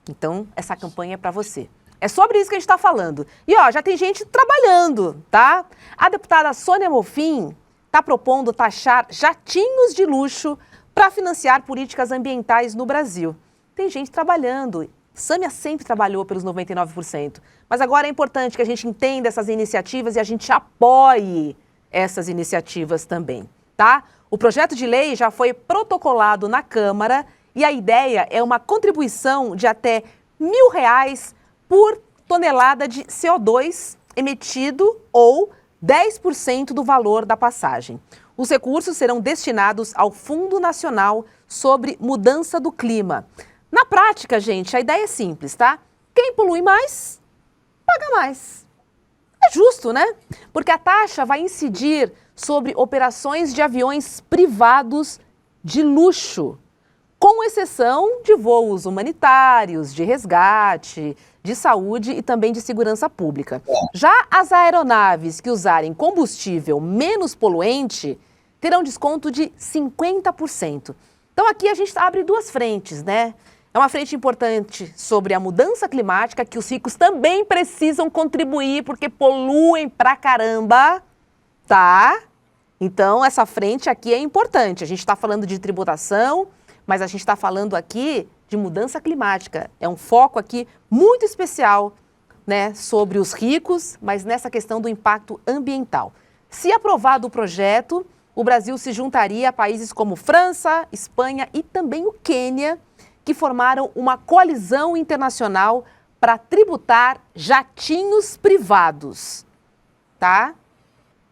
Então, essa campanha é para você. É sobre isso que a gente está falando. E, ó, já tem gente trabalhando, tá? A deputada Sônia Molfin está propondo taxar jatinhos de luxo para financiar políticas ambientais no Brasil. Tem gente trabalhando. Sâmia sempre trabalhou pelos 99%. Mas agora é importante que a gente entenda essas iniciativas e a gente apoie essas iniciativas também, tá? O projeto de lei já foi protocolado na Câmara e a ideia é uma contribuição de até R$1.000 por tonelada de CO2 emitido ou 10% do valor da passagem. Os recursos serão destinados ao Fundo Nacional sobre Mudança do Clima. Na prática, gente, a ideia é simples, tá? Quem polui mais, paga mais. É justo, né? Porque a taxa vai incidir sobre operações de aviões privados de luxo, com exceção de voos humanitários, de resgate, de saúde e também de segurança pública. Já as aeronaves que usarem combustível menos poluente terão desconto de 50%. Então aqui a gente abre duas frentes, né? É uma frente importante sobre a mudança climática, que os ricos também precisam contribuir porque poluem pra caramba, tá? Então essa frente aqui é importante. A gente está falando de tributação, mas a gente está falando aqui de mudança climática. É um foco aqui muito especial, né, sobre os ricos, mas nessa questão do impacto ambiental. Se aprovado o projeto, o Brasil se juntaria a países como França, Espanha e também o Quênia, que formaram uma coalizão internacional para tributar jatinhos privados, tá?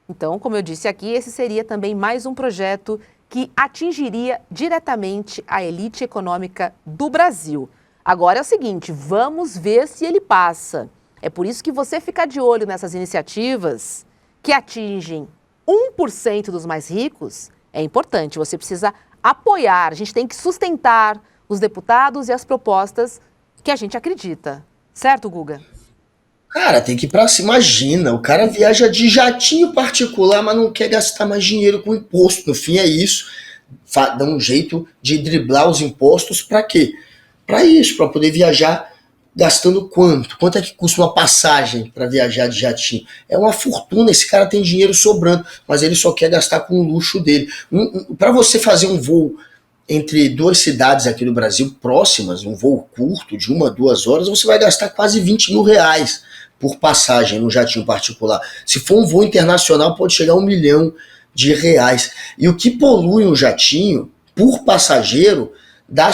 Então, como eu disse aqui, esse seria também mais um projeto que atingiria diretamente a elite econômica do Brasil. Agora é o seguinte, vamos ver se ele passa. É por isso que você fica de olho nessas iniciativas que atingem 1% dos mais ricos. É importante, você precisa apoiar, a gente tem que sustentar os deputados e as propostas que a gente acredita. Certo, Guga? Cara, tem que ir pra cima. Imagina, o cara viaja de jatinho particular, mas não quer gastar mais dinheiro com imposto. No fim é isso. Dá um jeito de driblar os impostos pra quê? Pra isso, pra poder viajar gastando quanto? Quanto é que custa uma passagem pra viajar de jatinho? É uma fortuna, esse cara tem dinheiro sobrando, mas ele só quer gastar com o luxo dele. Pra você fazer um voo entre duas cidades aqui do Brasil próximas, um voo curto de 1 a 2 horas, você vai gastar quase R$20.000 por passagem no jatinho particular. Se for um voo internacional, pode chegar a R$1 milhão. E o que polui um jatinho, por passageiro dá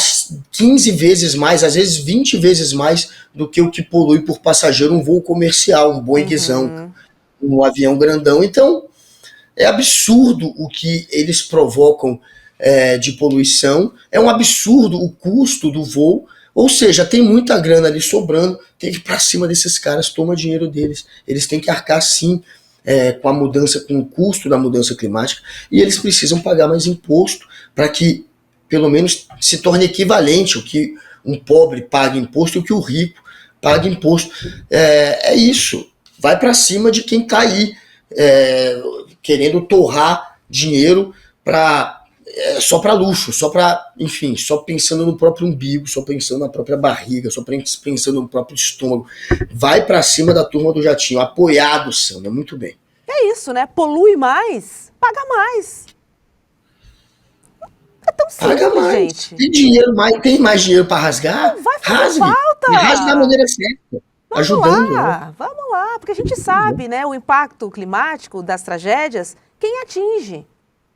15 vezes mais, às vezes 20 vezes mais do que o que polui por passageiro um voo comercial, um Boeingzão, um avião grandão. Então, é absurdo o que eles provocam de poluição, é um absurdo o custo do voo, ou seja, tem muita grana ali sobrando, tem que ir para cima desses caras, toma dinheiro deles, eles têm que arcar sim com a mudança, com o custo da mudança climática, e eles precisam pagar mais imposto para que pelo menos se torne equivalente o que um pobre paga imposto e o que o rico paga imposto. É isso, vai para cima de quem está aí querendo torrar dinheiro só para luxo, só para, enfim, só pensando no próprio umbigo, só pensando na própria barriga, só pensando no próprio estômago. Vai para cima da turma do jatinho, apoiado, Sandra, muito bem. É isso, né? Polui mais, paga mais. É tão simples, paga mais, gente. Tem mais dinheiro para rasgar? Não vai fazer Rasgue, falta. e rasgue da maneira certa, ajudando. Vamos lá, porque a gente sabe, né, o impacto climático das tragédias, quem atinge,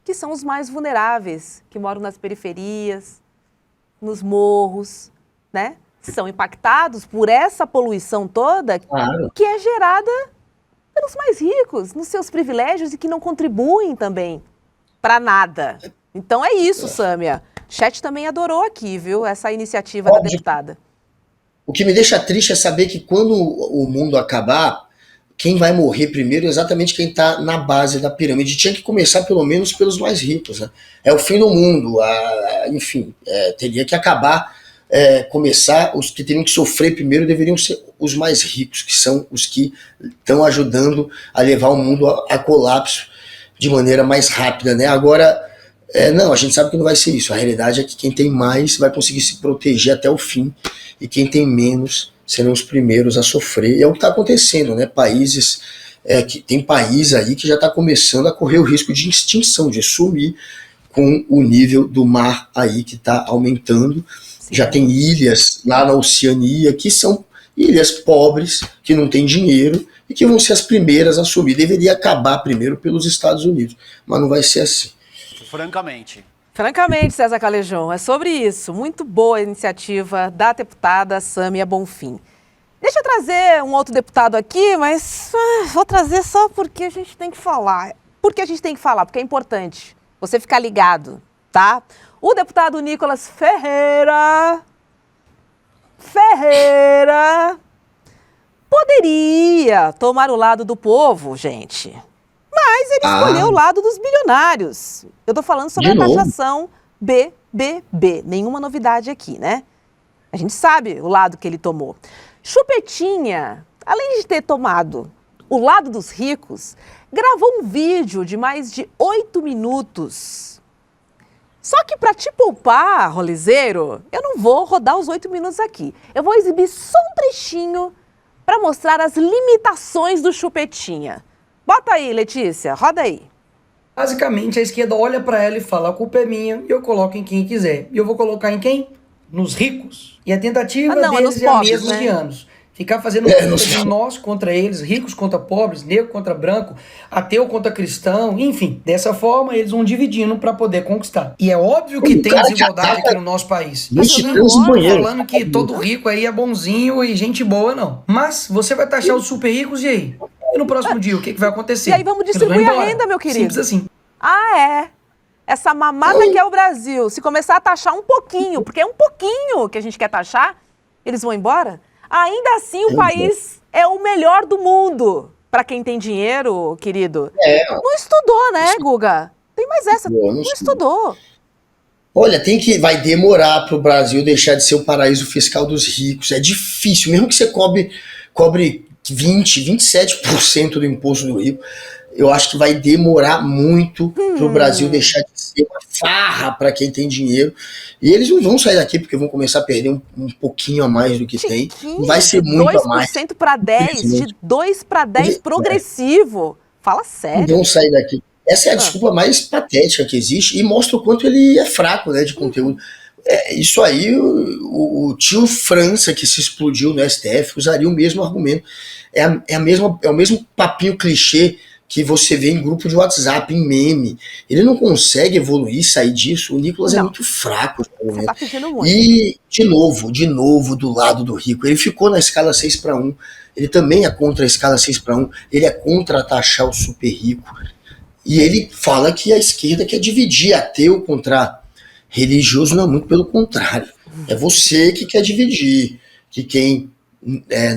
que são os mais vulneráveis, que moram nas periferias, nos morros, né? São impactados por essa poluição toda, claro, que é gerada pelos mais ricos, nos seus privilégios e que não contribuem também para nada. Então é isso, Sâmia. O chat também adorou aqui, viu, essa iniciativa da deputada. O que me deixa triste é saber que quando o mundo acabar, quem vai morrer primeiro é exatamente quem está na base da pirâmide. Tinha que começar pelo menos pelos mais ricos, né? É o fim do mundo, enfim, teria que acabar, começar, os que teriam que sofrer primeiro deveriam ser os mais ricos, que são os que estão ajudando a levar o mundo a colapso de maneira mais rápida, né? Agora, não, a gente sabe que não vai ser isso. A realidade é que quem tem mais vai conseguir se proteger até o fim e quem tem menos serão os primeiros a sofrer. E é o que está acontecendo, né? Tem país aí que já está começando a correr o risco de extinção, de sumir com o nível do mar aí que está aumentando. Sim. Já tem ilhas lá na Oceania que são ilhas pobres, que não têm dinheiro e que vão ser as primeiras a sumir. Deveria acabar primeiro pelos Estados Unidos, mas não vai ser assim. Francamente, César Calejão, é sobre isso. Muito boa a iniciativa da deputada Sâmia Bonfim. Deixa eu trazer um outro deputado aqui, mas vou trazer só porque a gente tem que falar. Por que a gente tem que falar? Porque é importante você ficar ligado, tá? O deputado Nicolas Ferreira poderia tomar o lado do povo, gente. Mas ele escolheu o lado dos bilionários. Eu estou falando sobre a taxação BBB. Nenhuma novidade aqui, né? A gente sabe o lado que ele tomou. Chupetinha, além de ter tomado o lado dos ricos, gravou um vídeo de mais de 8 minutos. Só que para te poupar, rolizeiro, eu não vou rodar os 8 minutos aqui. Eu vou exibir só um trechinho para mostrar as limitações do Chupetinha. Bota aí, Letícia, roda aí. Basicamente, a esquerda olha para ela e fala, a culpa é minha e eu coloco em quem quiser. E eu vou colocar em quem? Nos ricos. E a tentativa deles é a mesma de anos. Ficar fazendo de nós contra eles, ricos contra pobres, negro contra branco, ateu contra cristão, enfim. Dessa forma, eles vão dividindo para poder conquistar. E é óbvio que tem desigualdade aqui no nosso país. Não falando que todo rico aí é bonzinho e gente boa, não. Mas você vai taxar os super ricos e aí? E no próximo dia, o que vai acontecer? E aí vamos distribuir a renda, meu querido. Simples assim. Essa mamada que é o Brasil, se começar a taxar um pouquinho, porque é um pouquinho que a gente quer taxar, eles vão embora? Ainda assim, o país é o melhor do mundo. Para quem tem dinheiro, querido. Não estudou, né, Guga? Tem mais essa. Não estudou. Olha, vai demorar para o Brasil deixar de ser o paraíso fiscal dos ricos. É difícil, mesmo que você cobre 27% do imposto do rico, eu acho que vai demorar muito para o Brasil deixar de ser uma farra para quem tem dinheiro. E eles não vão sair daqui porque vão começar a perder um pouquinho a mais do que tem. Não vai ser muito a mais. 2% para 10%, de 2 para 10% progressivo. Fala sério. Não vão sair daqui. Essa é a desculpa mais patética que existe e mostra o quanto ele é fraco, né, de conteúdo. Isso aí, o tio França, que se explodiu no STF, usaria o mesmo argumento. É o mesmo papinho clichê que você vê em grupo de WhatsApp, em meme. Ele não consegue evoluir, sair disso. O Nicolas é muito fraco. Você tá pedindo muito. E, de novo, do lado do rico. Ele ficou na escala 6:1. Ele também é contra a escala 6:1. Ele é contra taxar o super rico. E ele fala que a esquerda quer dividir ateu contra religioso. Não, muito pelo contrário. É você que quer dividir. Que quem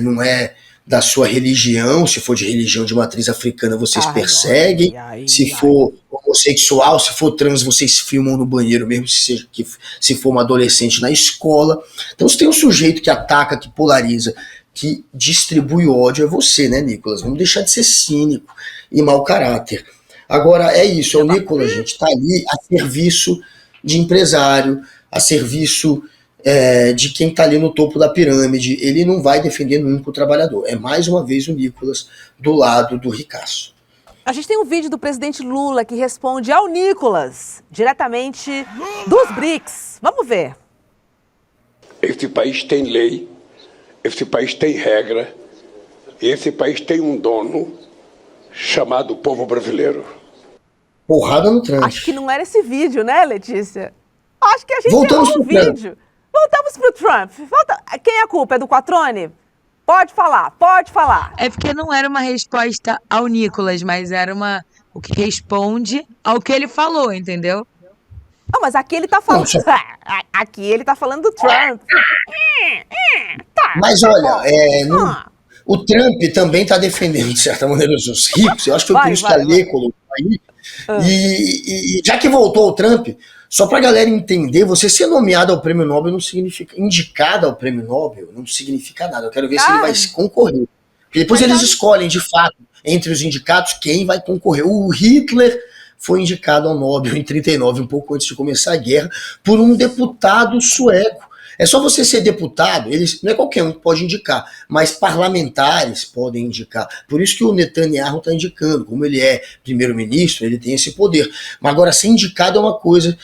não é da sua religião, se for de religião de matriz africana, vocês perseguem. Se for homossexual, se for trans, vocês filmam no banheiro, mesmo se for uma adolescente na escola. Então, se tem um sujeito que ataca, que polariza, que distribui ódio, é você, né, Nicolas? Vamos deixar de ser cínico e mau caráter. Agora, é isso, é o Nicolas, gente, tá ali a serviço de empresário, a serviço de quem está ali no topo da pirâmide. Ele não vai defender nunca o trabalhador. É mais uma vez o Nicolas do lado do ricaço. A gente tem um vídeo do presidente Lula que responde ao Nicolas, diretamente dos BRICS. Vamos ver. Esse país tem lei, esse país tem regra, e esse país tem um dono chamado povo brasileiro. Porrada no Trump. Acho que não era esse vídeo, né, Letícia? Acho que a gente Voltamos errou o pro vídeo. Voltamos pro Trump. Quem é a culpa? É do Quattrone? Pode falar, pode falar. É porque não era uma resposta ao Nicolas, mas era o que responde ao que ele falou, entendeu? Não, mas aqui ele tá falando. Aqui ele tá falando do Trump. Mas olha, o Trump também tá defendendo, de certa maneira, os ricos. Eu acho que foi por isso que a Lê colocou aí. E já que voltou o Trump, só pra galera entender, você ser nomeado ao prêmio Nobel não significa, indicado ao prêmio Nobel não significa nada. Eu quero ver se ele vai concorrer. Porque depois eles escolhem, de fato, entre os indicados, quem vai concorrer. O Hitler foi indicado ao Nobel em 1939, um pouco antes de começar a guerra, por um deputado sueco. É só você ser deputado, não é qualquer um que pode indicar, mas parlamentares podem indicar. Por isso que o Netanyahu está indicando. Como ele é primeiro-ministro, ele tem esse poder. Mas agora, ser indicado é uma coisa,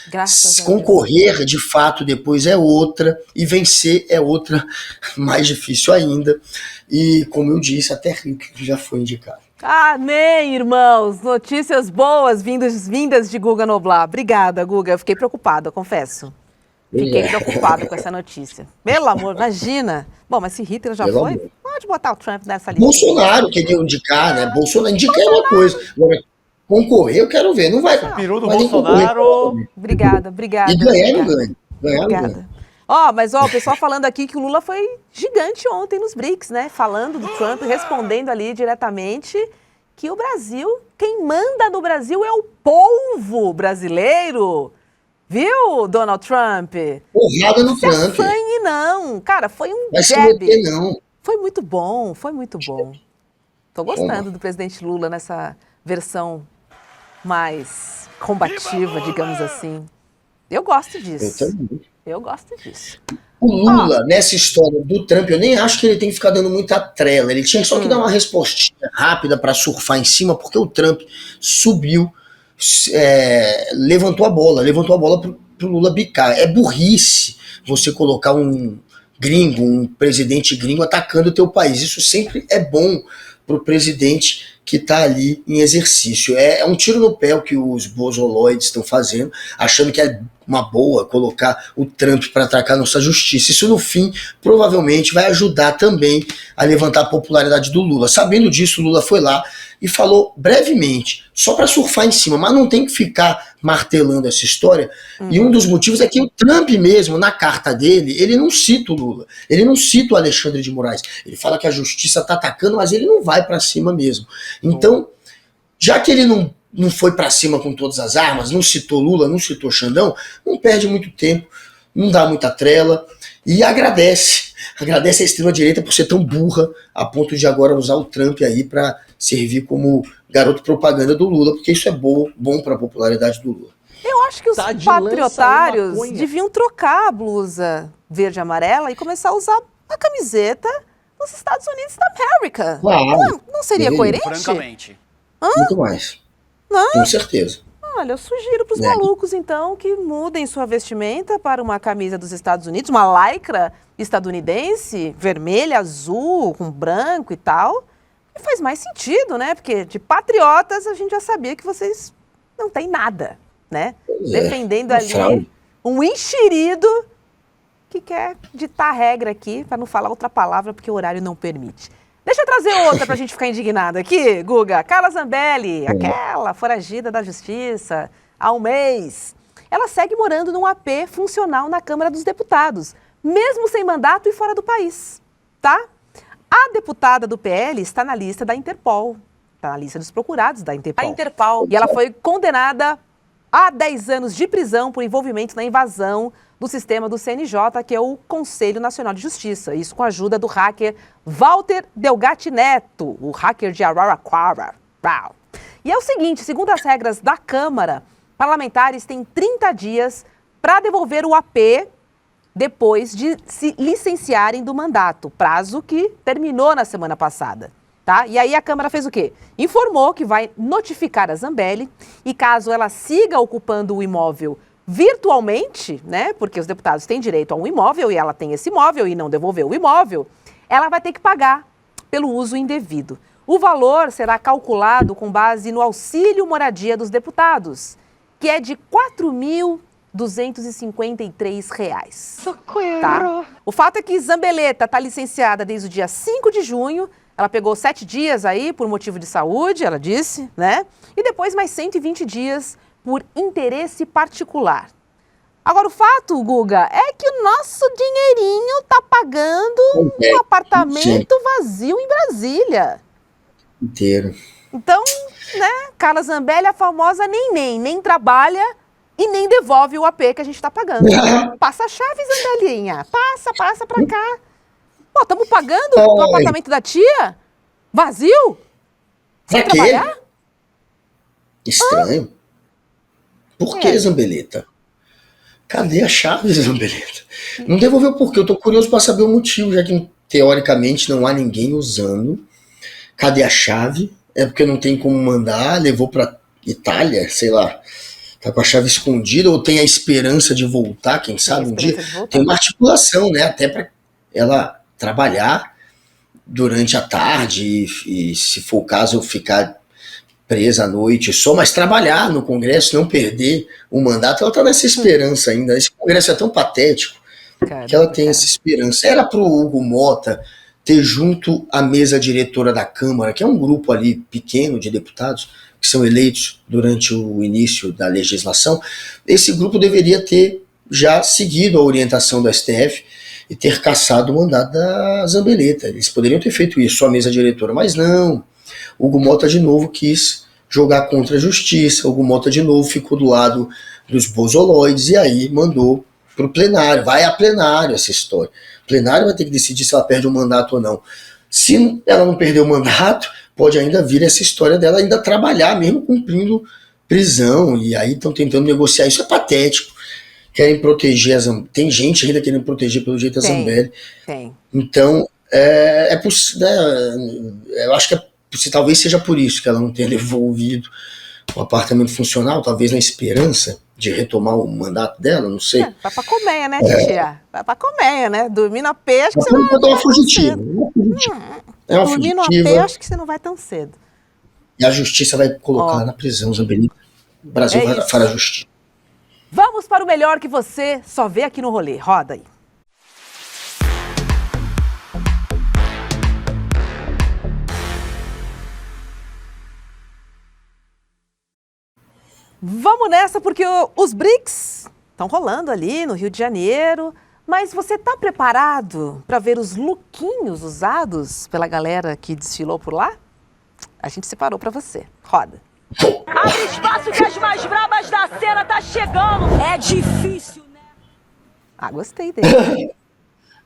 concorrer de fato depois é outra, e vencer é outra, mais difícil ainda. E, como eu disse, até Hitler já foi indicado. Amém, irmãos! Notícias boas vindas de Guga Noblar. Obrigada, Guga. Eu fiquei preocupada, confesso. Fiquei preocupada com essa notícia. Pelo amor, imagina. Bom, mas se Hitler já foi, pode botar o Trump nessa lista. Bolsonaro queria indicar, né? Bolsonaro indicar é uma coisa. Agora, concorrer, eu quero ver. Não vai. O peru do Bolsonaro. Obrigada. E ganhar não ganha. Obrigada. Mas o pessoal falando aqui que o Lula foi gigante ontem nos BRICS, né? Falando do Trump, respondendo ali diretamente que o Brasil, quem manda no Brasil é o povo brasileiro. Viu, Donald Trump? Porrada no Trump. Não se afanhe, não. Cara, foi um Vai se jab. meter, não. Foi muito bom. Tô gostando do presidente Lula nessa versão mais combativa, digamos assim. Eu gosto disso. Eu também. Eu gosto disso. O Lula, nessa história do Trump, eu nem acho que ele tem que ficar dando muita trela. Ele tinha só que dar uma respostinha rápida para surfar em cima, porque o Trump subiu, levantou a bola pro Lula bicar. É burrice você colocar um gringo, um presidente gringo atacando o teu país. Isso sempre é bom pro presidente que está ali em exercício. É um tiro no pé o que os bozoloides estão fazendo, achando que é uma boa colocar o Trump para atacar nossa justiça. Isso, no fim, provavelmente vai ajudar também a levantar a popularidade do Lula. Sabendo disso, o Lula foi lá e falou brevemente, só para surfar em cima, mas não tem que ficar martelando essa história. E um dos motivos é que o Trump mesmo, na carta dele, ele não cita o Lula, ele não cita o Alexandre de Moraes. Ele fala que a justiça está atacando, mas ele não vai para cima mesmo. Então, já que ele não foi para cima com todas as armas, não citou Lula, não citou Xandão, não perde muito tempo, não dá muita trela e agradece a extrema-direita por ser tão burra a ponto de agora usar o Trump aí para servir como garoto propaganda do Lula, porque isso é bom para a popularidade do Lula. Eu acho que os patriotários deviam trocar a blusa verde e amarela e começar a usar a camiseta dos Estados Unidos da América. Claro. Não seria coerente? Francamente. Muito mais. Não? Com certeza. Olha, eu sugiro para os malucos, então, que mudem sua vestimenta para uma camisa dos Estados Unidos, uma lycra estadunidense, vermelha, azul, com branco e tal, E faz mais sentido, né? Porque de patriotas a gente já sabia que vocês não têm nada, né? Defendendo ali um enxerido que quer ditar regra aqui, para não falar outra palavra, porque o horário não permite. Deixa eu trazer outra pra gente ficar indignado aqui, Guga. Carla Zambelli, aquela foragida da justiça há um mês. Ela segue morando num AP funcional na Câmara dos Deputados, mesmo sem mandato e fora do país, tá? A deputada do PL está na lista da Interpol, está na lista dos procurados da Interpol. E ela foi condenada a 10 anos de prisão por envolvimento na invasão do sistema do CNJ, que é o Conselho Nacional de Justiça. Isso com a ajuda do hacker Walter Delgatti Neto, o hacker de Araraquara. E é o seguinte, segundo as regras da Câmara, parlamentares têm 30 dias para devolver o AP depois de se licenciarem do mandato, prazo que terminou na semana passada. Tá? E aí a Câmara fez o quê? Informou que vai notificar a Zambelli e caso ela siga ocupando o imóvel virtualmente, né? Porque os deputados têm direito a um imóvel e ela tem esse imóvel e não devolveu o imóvel, ela vai ter que pagar pelo uso indevido. O valor será calculado com base no auxílio moradia dos deputados, que é de R$ 4.253. Socorro! Tá? O fato é que Zambeleta está licenciada desde o dia 5 de junho, ela pegou 7 dias aí por motivo de saúde, ela disse, né? E depois mais 120 dias por interesse particular. Agora, o fato, Guga, é que o nosso dinheirinho está pagando um apartamento vazio em Brasília. Inteiro. Então, né, Carla Zambelli, a famosa nem trabalha e nem devolve o AP que a gente está pagando. Passa a chave, Zambelinha. Passa pra cá. Pô, estamos pagando o apartamento da tia? Vazio? Sem trabalhar? Estranho. Por que, Zambeleta? Cadê a chave, Zambeleta? Não devolveu por quê? Eu tô curioso para saber o motivo, já que teoricamente não há ninguém usando. Cadê a chave? É porque não tem como mandar, levou para Itália, sei lá. Tá com a chave escondida ou tem a esperança de voltar, quem sabe um dia. Tem uma articulação, né? Até para ela trabalhar durante a tarde e se for o caso, eu ficar presa à noite só, mas trabalhar no Congresso, não perder o mandato, ela tá nessa esperança ainda. Esse Congresso é tão patético que ela tem essa esperança. Era pro Hugo Mota ter junto a mesa diretora da Câmara, que é um grupo ali pequeno de deputados que são eleitos durante o início da legislação, esse grupo deveria ter já seguido a orientação do STF e ter cassado o mandato da Zambeleta. Eles poderiam ter feito isso, só a mesa diretora, mas não. Hugo Mota de novo quis jogar contra a justiça, Hugo Mota de novo ficou do lado dos bozoloides e aí mandou para o plenário. Vai a plenário essa história. O plenário vai ter que decidir se ela perde o mandato ou não. Se ela não perder o mandato, pode ainda vir essa história dela ainda trabalhar, mesmo cumprindo prisão, e aí estão tentando negociar. Isso é patético. Querem proteger a Zambelli. Tem gente ainda querendo proteger pelo jeito a Zambelli. Tem. Então, eu acho que talvez seja por isso que ela não tenha devolvido o apartamento funcional, talvez na esperança de retomar o mandato dela, não sei. Vai pra colmeia, né, titia? Vai pra colmeia, né? Dormir na peixe, mas você não vai uma fugitiva. Dormir no AP, acho que você não vai tão cedo. E a justiça vai colocar na prisão, Zambelli. O Brasil vai para a justiça. Vamos para o melhor que você só vê aqui no Rolê. Roda aí. Vamos nessa, porque os BRICS estão rolando ali no Rio de Janeiro, mas você está preparado para ver os lookinhos usados pela galera que desfilou por lá? A gente separou para você. Roda. Abre espaço que as mais brabas da cena tá chegando. É difícil, né? Ah, gostei dele.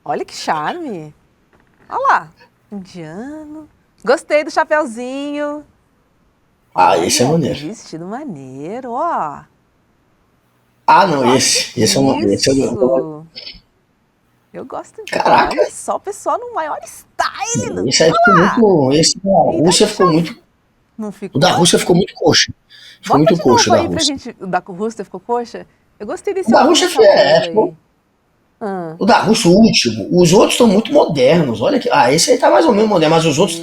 Olha que charme. Olha lá, indiano. Gostei do chapeuzinho. Esse é maneiro. Vestido maneiro, ó. Não, esse é maneiro. Eu gosto de. Caraca. Olha só, o pessoal no maior style. Esse aí ficou muito. Esse da Rússia ficou muito. Não ficou. O da Rússia ficou muito coxa. Ficou muito coxa da Rússia. O da Rússia ficou coxa? Eu gostei desse. O da Rússia O da Rússia, o último. Os outros estão muito modernos. Olha aqui. Esse aí tá mais ou menos moderno, mas os outros.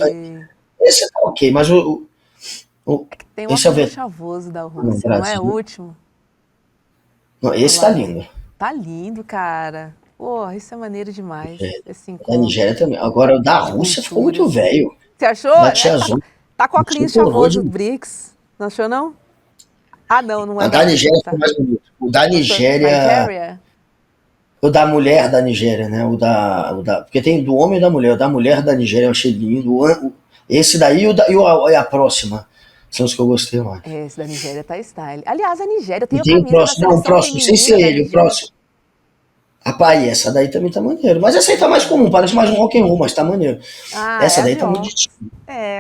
esse tá ok, mas Tem esse é o chavoso da Rússia, não é o último? Não, esse tá lindo. Tá lindo, cara. Porra, isso é maneiro demais. Esse Da Nigéria também. Agora, o da Rússia ficou muito velho. Você achou? Da Tia Azul. Tá com a clean chavoso do BRICS. Não achou, não? Ah, não é. O da Nigéria ficou mais bonito. O da Nigéria... O da mulher da Nigéria, né? Porque tem do homem e da mulher. O da mulher da Nigéria eu achei lindo. Esse daí e a próxima. São os que eu gostei mais. Esse da Nigéria tá style. Aliás, a Nigéria tem a o próximo. Não, o próximo, sem ser ele, o próximo. Rapaz, essa daí também tá maneiro. Mas essa aí tá mais comum, parece mais um rock'n'roll, mas tá maneiro. Essa daí tá muito difícil.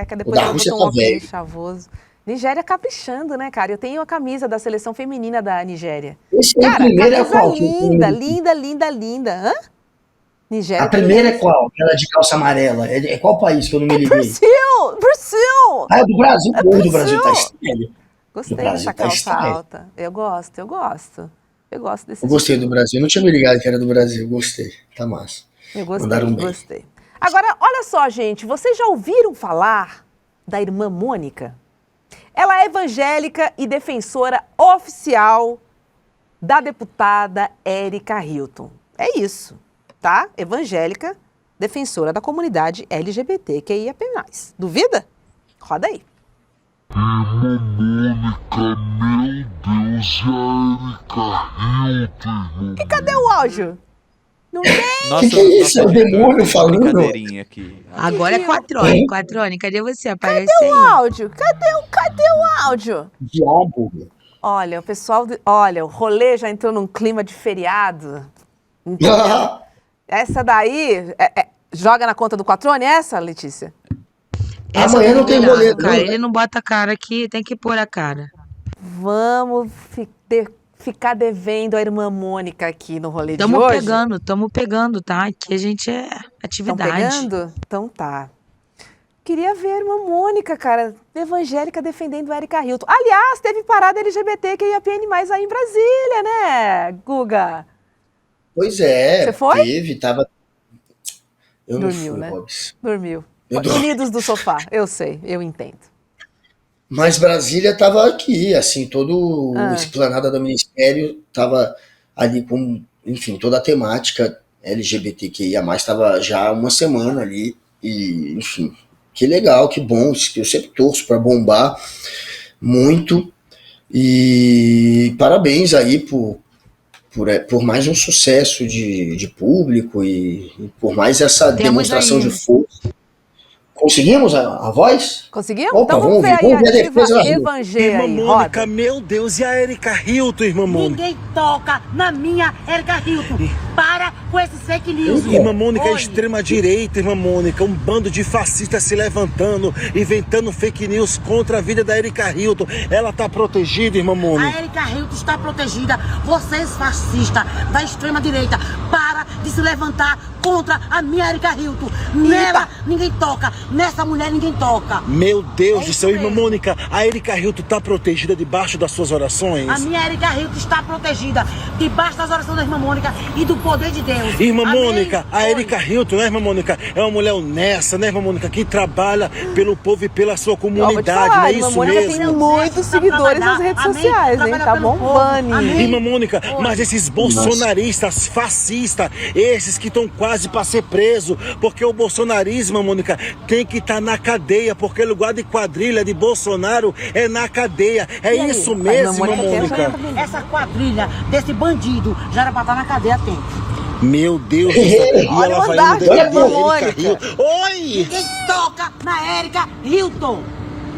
Que depois eu botou um rock chavoso. Nigéria caprichando, né, cara? Eu tenho a camisa da seleção feminina da Nigéria. Esse cara, primeiro é qual? Linda. Hã? Nigéria. A primeira é qual? Aquela de calça amarela. É qual país que eu não me liguei? Brasil! Ah, é do Brasil. Do Brasil tá estranho. Gostei dessa calça alta. Eu gosto. Eu gosto desse. Eu gostei do Brasil. Eu não tinha me ligado que era do Brasil. Gostei. Tá massa. Eu gostei. Agora, olha só, gente. Vocês já ouviram falar da irmã Mônica? Ela é evangélica e defensora oficial da deputada Érica Hilton. É isso, tá? Evangélica, defensora da comunidade LGBTQIAP+. Duvida? Roda aí. Irmã Mônica, meu Deus, e a Érica Hilton? E cadê o áudio? Não tem? Nossa, que é isso? É o demônio falando. Aqui. Agora é Quatrone. Quatrone, cadê você? Aparece aí. Cadê o áudio? Cadê o áudio? Diabo. Olha, o pessoal... Olha, o rolê já entrou num clima de feriado. Essa daí... joga na conta do Quatrone, essa, Letícia? Amanhã não tem rolê, cara. Ele não bota a cara aqui, tem que pôr a cara. Vamos ficar devendo a irmã Mônica aqui no rolê de hoje. Tamo pegando, tá? Aqui a gente é atividade. Tão pegando? Então tá. Queria ver a irmã Mônica, cara, evangélica defendendo a Érica Hilton. Aliás, teve parada LGBTQIAPN+ aí em Brasília, né, Guga? Pois é. Você foi? Teve, tava... Eu Dormiu, não fui, né? Robs. Dormiu. Unidos do sofá, eu sei, eu entendo. Mas Brasília estava aqui, assim, todo o esplanada do Ministério estava ali com, enfim, toda a temática LGBTQIA+, estava já uma semana ali, e, enfim, que legal, que bom, eu sempre torço para bombar muito, e parabéns aí por mais um sucesso de público e por mais essa demonstração de força. Conseguimos a voz? Conseguimos? Opa, então vamos ver aí a diva Irmã Mônica, meu Deus, e a Érica Hilton, irmã Mônica? Ninguém toca na minha Érica Hilton. Para com esses fake news. Irmã Mônica, é extrema-direita, irmã Mônica. Um bando de fascistas se levantando, inventando fake news contra a vida da Érica Hilton. Ela tá protegida, irmã Mônica? A Érica Hilton está protegida. Vocês, fascistas da extrema-direita, para de se levantar contra a minha Érica Hilton. Nela, ninguém toca. Nessa mulher, ninguém toca. Meu Deus do céu, irmã Mônica, a Érica Hilton tá protegida debaixo das suas orações? A minha Érica Hilton está protegida debaixo das orações da irmã Mônica e do poder de Deus. Irmã Mônica, a Érica Hilton, né, irmã Mônica? É uma mulher honesta, né, irmã Mônica? Que trabalha pelo povo e pela sua comunidade, não é isso mesmo? Tem muitos seguidores nas redes sociais, hein? Tá bombando. Irmã Mônica, mas esses bolsonaristas, fascistas, esses que estão quase para ser presos, porque o bolsonarismo, irmã Mônica, tem que estar na cadeia, porque o lugar de quadrilha de Bolsonaro é na cadeia. É isso mesmo, irmã Mônica? Essa quadrilha desse bandido já era para estar na cadeia há tempo. Meu Deus do céu. E ela vai indo da Érica Hilton. Oi! Ninguém toca na Érica Hilton.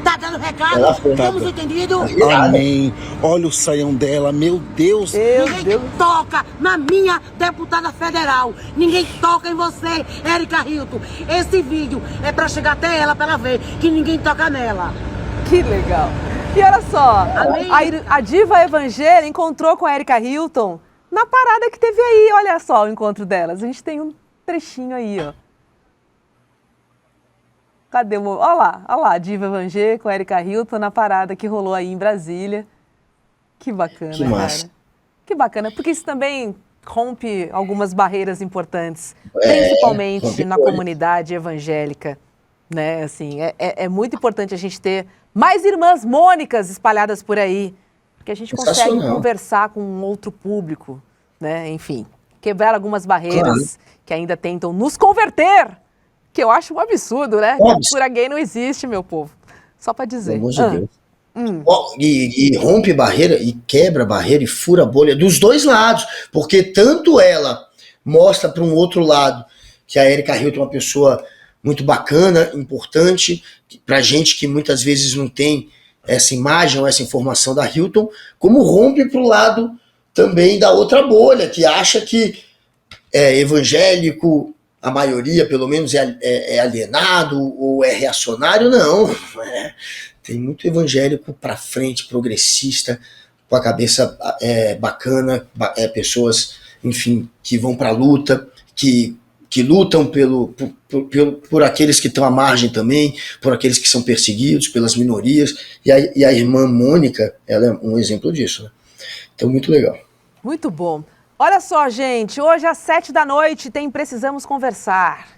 Tá dando recado? Estamos entendidos? Amém. Olha o saião dela, meu Deus. Ninguém toca na minha deputada federal. Ninguém toca em você, Érica Hilton. Esse vídeo é pra chegar até ela, pra ela ver que ninguém toca nela. Que legal. E olha só, a diva evangélica encontrou com a Érica Hilton na parada que teve aí. Olha só o encontro delas. A gente tem um trechinho aí, ó. Cadê o... Olha lá, a diva evangélica com a Érica Hilton na parada que rolou aí em Brasília. Que bacana, que massa. Cara. Que bacana, porque isso também rompe algumas barreiras importantes, principalmente na comunidade evangélica. né? Assim, é muito importante a gente ter mais irmãs Mônicas espalhadas por aí, porque a gente consegue conversar com um outro público, né? Enfim, quebrar algumas barreiras que ainda tentam nos converter, que eu acho um absurdo, né? Cultura gay não existe, meu povo. Só pra dizer. Pelo amor de Deus. E rompe barreira, e quebra barreira, e fura bolha dos dois lados, porque tanto ela mostra para um outro lado que a Erika Hilton é uma pessoa muito bacana, importante, pra gente que muitas vezes não tem essa imagem ou essa informação da Hilton, como rompe pro lado também da outra bolha, que acha que é evangélico, a maioria pelo menos é alienado ou é reacionário. Não, tem muito evangélico pra frente, progressista, com a cabeça bacana, pessoas, enfim, que vão pra luta, que lutam por aqueles que estão à margem também, por aqueles que são perseguidos, pelas minorias, e a irmã Mônica, ela é um exemplo disso, né? Então, muito legal. Muito bom. Olha só, gente, hoje às 19h tem Precisamos Conversar.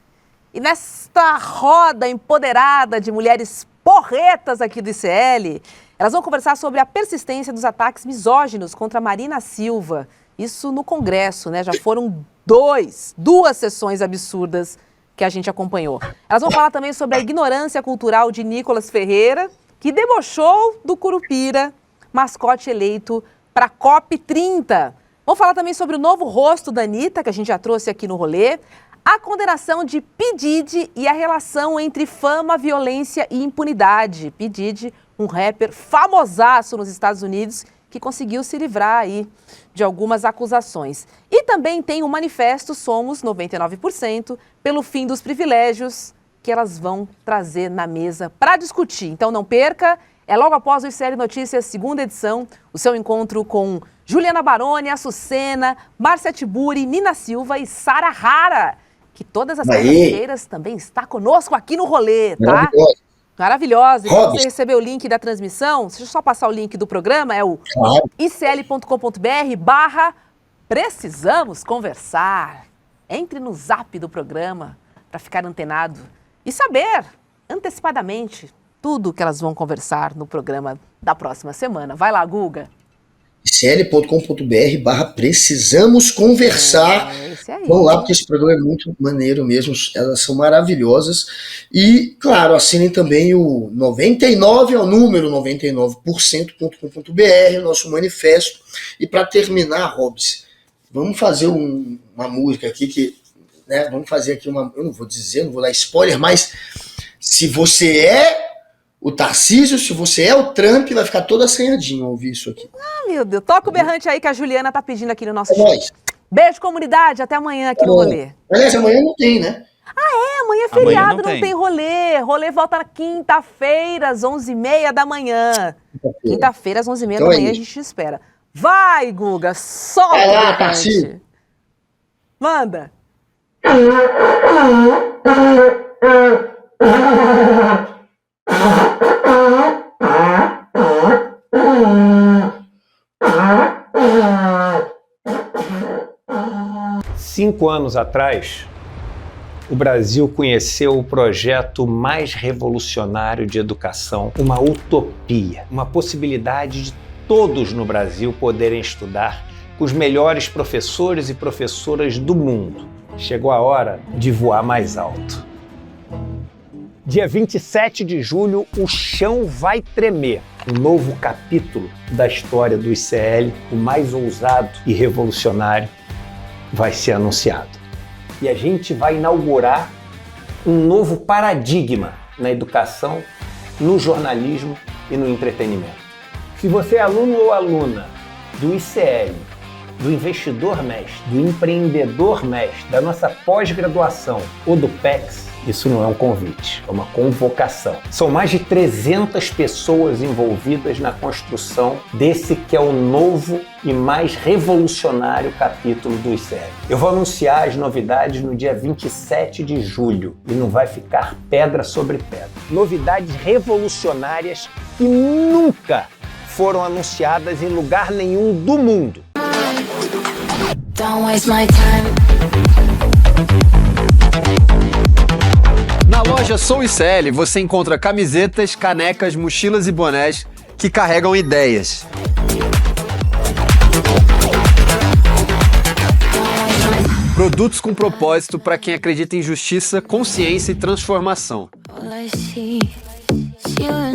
E nesta roda empoderada de mulheres porretas aqui do ICL, elas vão conversar sobre a persistência dos ataques misóginos contra Marina Silva. Isso no Congresso, né? Já foram duas sessões absurdas que a gente acompanhou. Elas vão falar também sobre a ignorância cultural de Nicolas Ferreira, que debochou do Curupira, mascote eleito para a COP30. Vão falar também sobre o novo rosto da Anitta, que a gente já trouxe aqui no rolê, a condenação de P. Diddy e a relação entre fama, violência e impunidade. P. Diddy, um rapper famosaço nos Estados Unidos, que conseguiu se livrar aí de algumas acusações. E também tem o manifesto Somos 99% pelo fim dos privilégios, que elas vão trazer na mesa para discutir. Então não perca, é logo após o ICL Notícias, segunda edição, o seu encontro com Juliana Baroni, Açucena, Márcia Tiburi, Nina Silva e Sara Rara, que todas as quartas-feiras também está conosco aqui no rolê, tá? Maravilhosa. E se você receber o link da transmissão, deixa eu só passar o link do programa, é o icl.com.br/precisamos conversar. Entre no zap do programa para ficar antenado e saber antecipadamente tudo que elas vão conversar no programa da próxima semana. Vai lá, Guga. icl.com.br/precisamos conversar. Vão lá, porque esse programa é muito maneiro mesmo, elas são maravilhosas. E, claro, assinem também o 99, é o número 99%.com.br, o nosso manifesto. E para terminar, Robs, vamos fazer uma música aqui que, né, vamos fazer aqui eu não vou dizer, não vou dar spoiler, mas se você é o Tarcísio, se você é o Trump, vai ficar toda assanhadinho ao ouvir isso aqui. Ah, meu Deus. Toca o berrante aí que a Juliana tá pedindo aqui no nosso chat. Beijo, comunidade. Até amanhã aqui no rolê. Aliás, amanhã não tem, né? Amanhã é feriado, não tem rolê. Rolê volta na quinta-feira, às 11h30 da manhã. Quinta-feira, às 11h30 da manhã, a gente te espera. Vai, Guga, solta o berrante. Manda. 5 anos atrás, o Brasil conheceu o projeto mais revolucionário de educação, uma utopia, uma possibilidade de todos no Brasil poderem estudar com os melhores professores e professoras do mundo. Chegou a hora de voar mais alto. Dia 27 de julho, o chão vai tremer. Um novo capítulo da história do ICL, o mais ousado e revolucionário, vai ser anunciado. E a gente vai inaugurar um novo paradigma na educação, no jornalismo e no entretenimento. Se você é aluno ou aluna do ICL, do Investidor MES, do Empreendedor MES, da nossa pós-graduação ou do PEX, isso não é um convite, é uma convocação. São mais de 300 pessoas envolvidas na construção desse que é o novo e mais revolucionário capítulo do ICL. Eu vou anunciar as novidades no dia 27 de julho e não vai ficar pedra sobre pedra. Novidades revolucionárias que nunca foram anunciadas em lugar nenhum do mundo. Don't waste my time. Na loja Sou ICL você encontra camisetas, canecas, mochilas e bonés que carregam ideias. Produtos com propósito para quem acredita em justiça, consciência e transformação.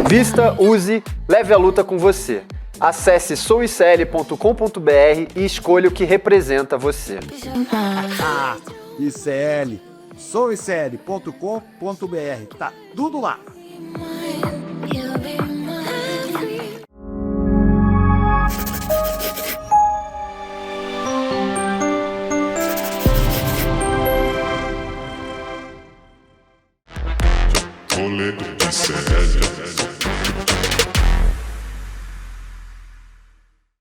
Vista, use, leve a luta com você. Acesse souicl.com.br e escolha o que representa você. ICL. souicl.com.br. Tá tudo lá. Rolê do ICL.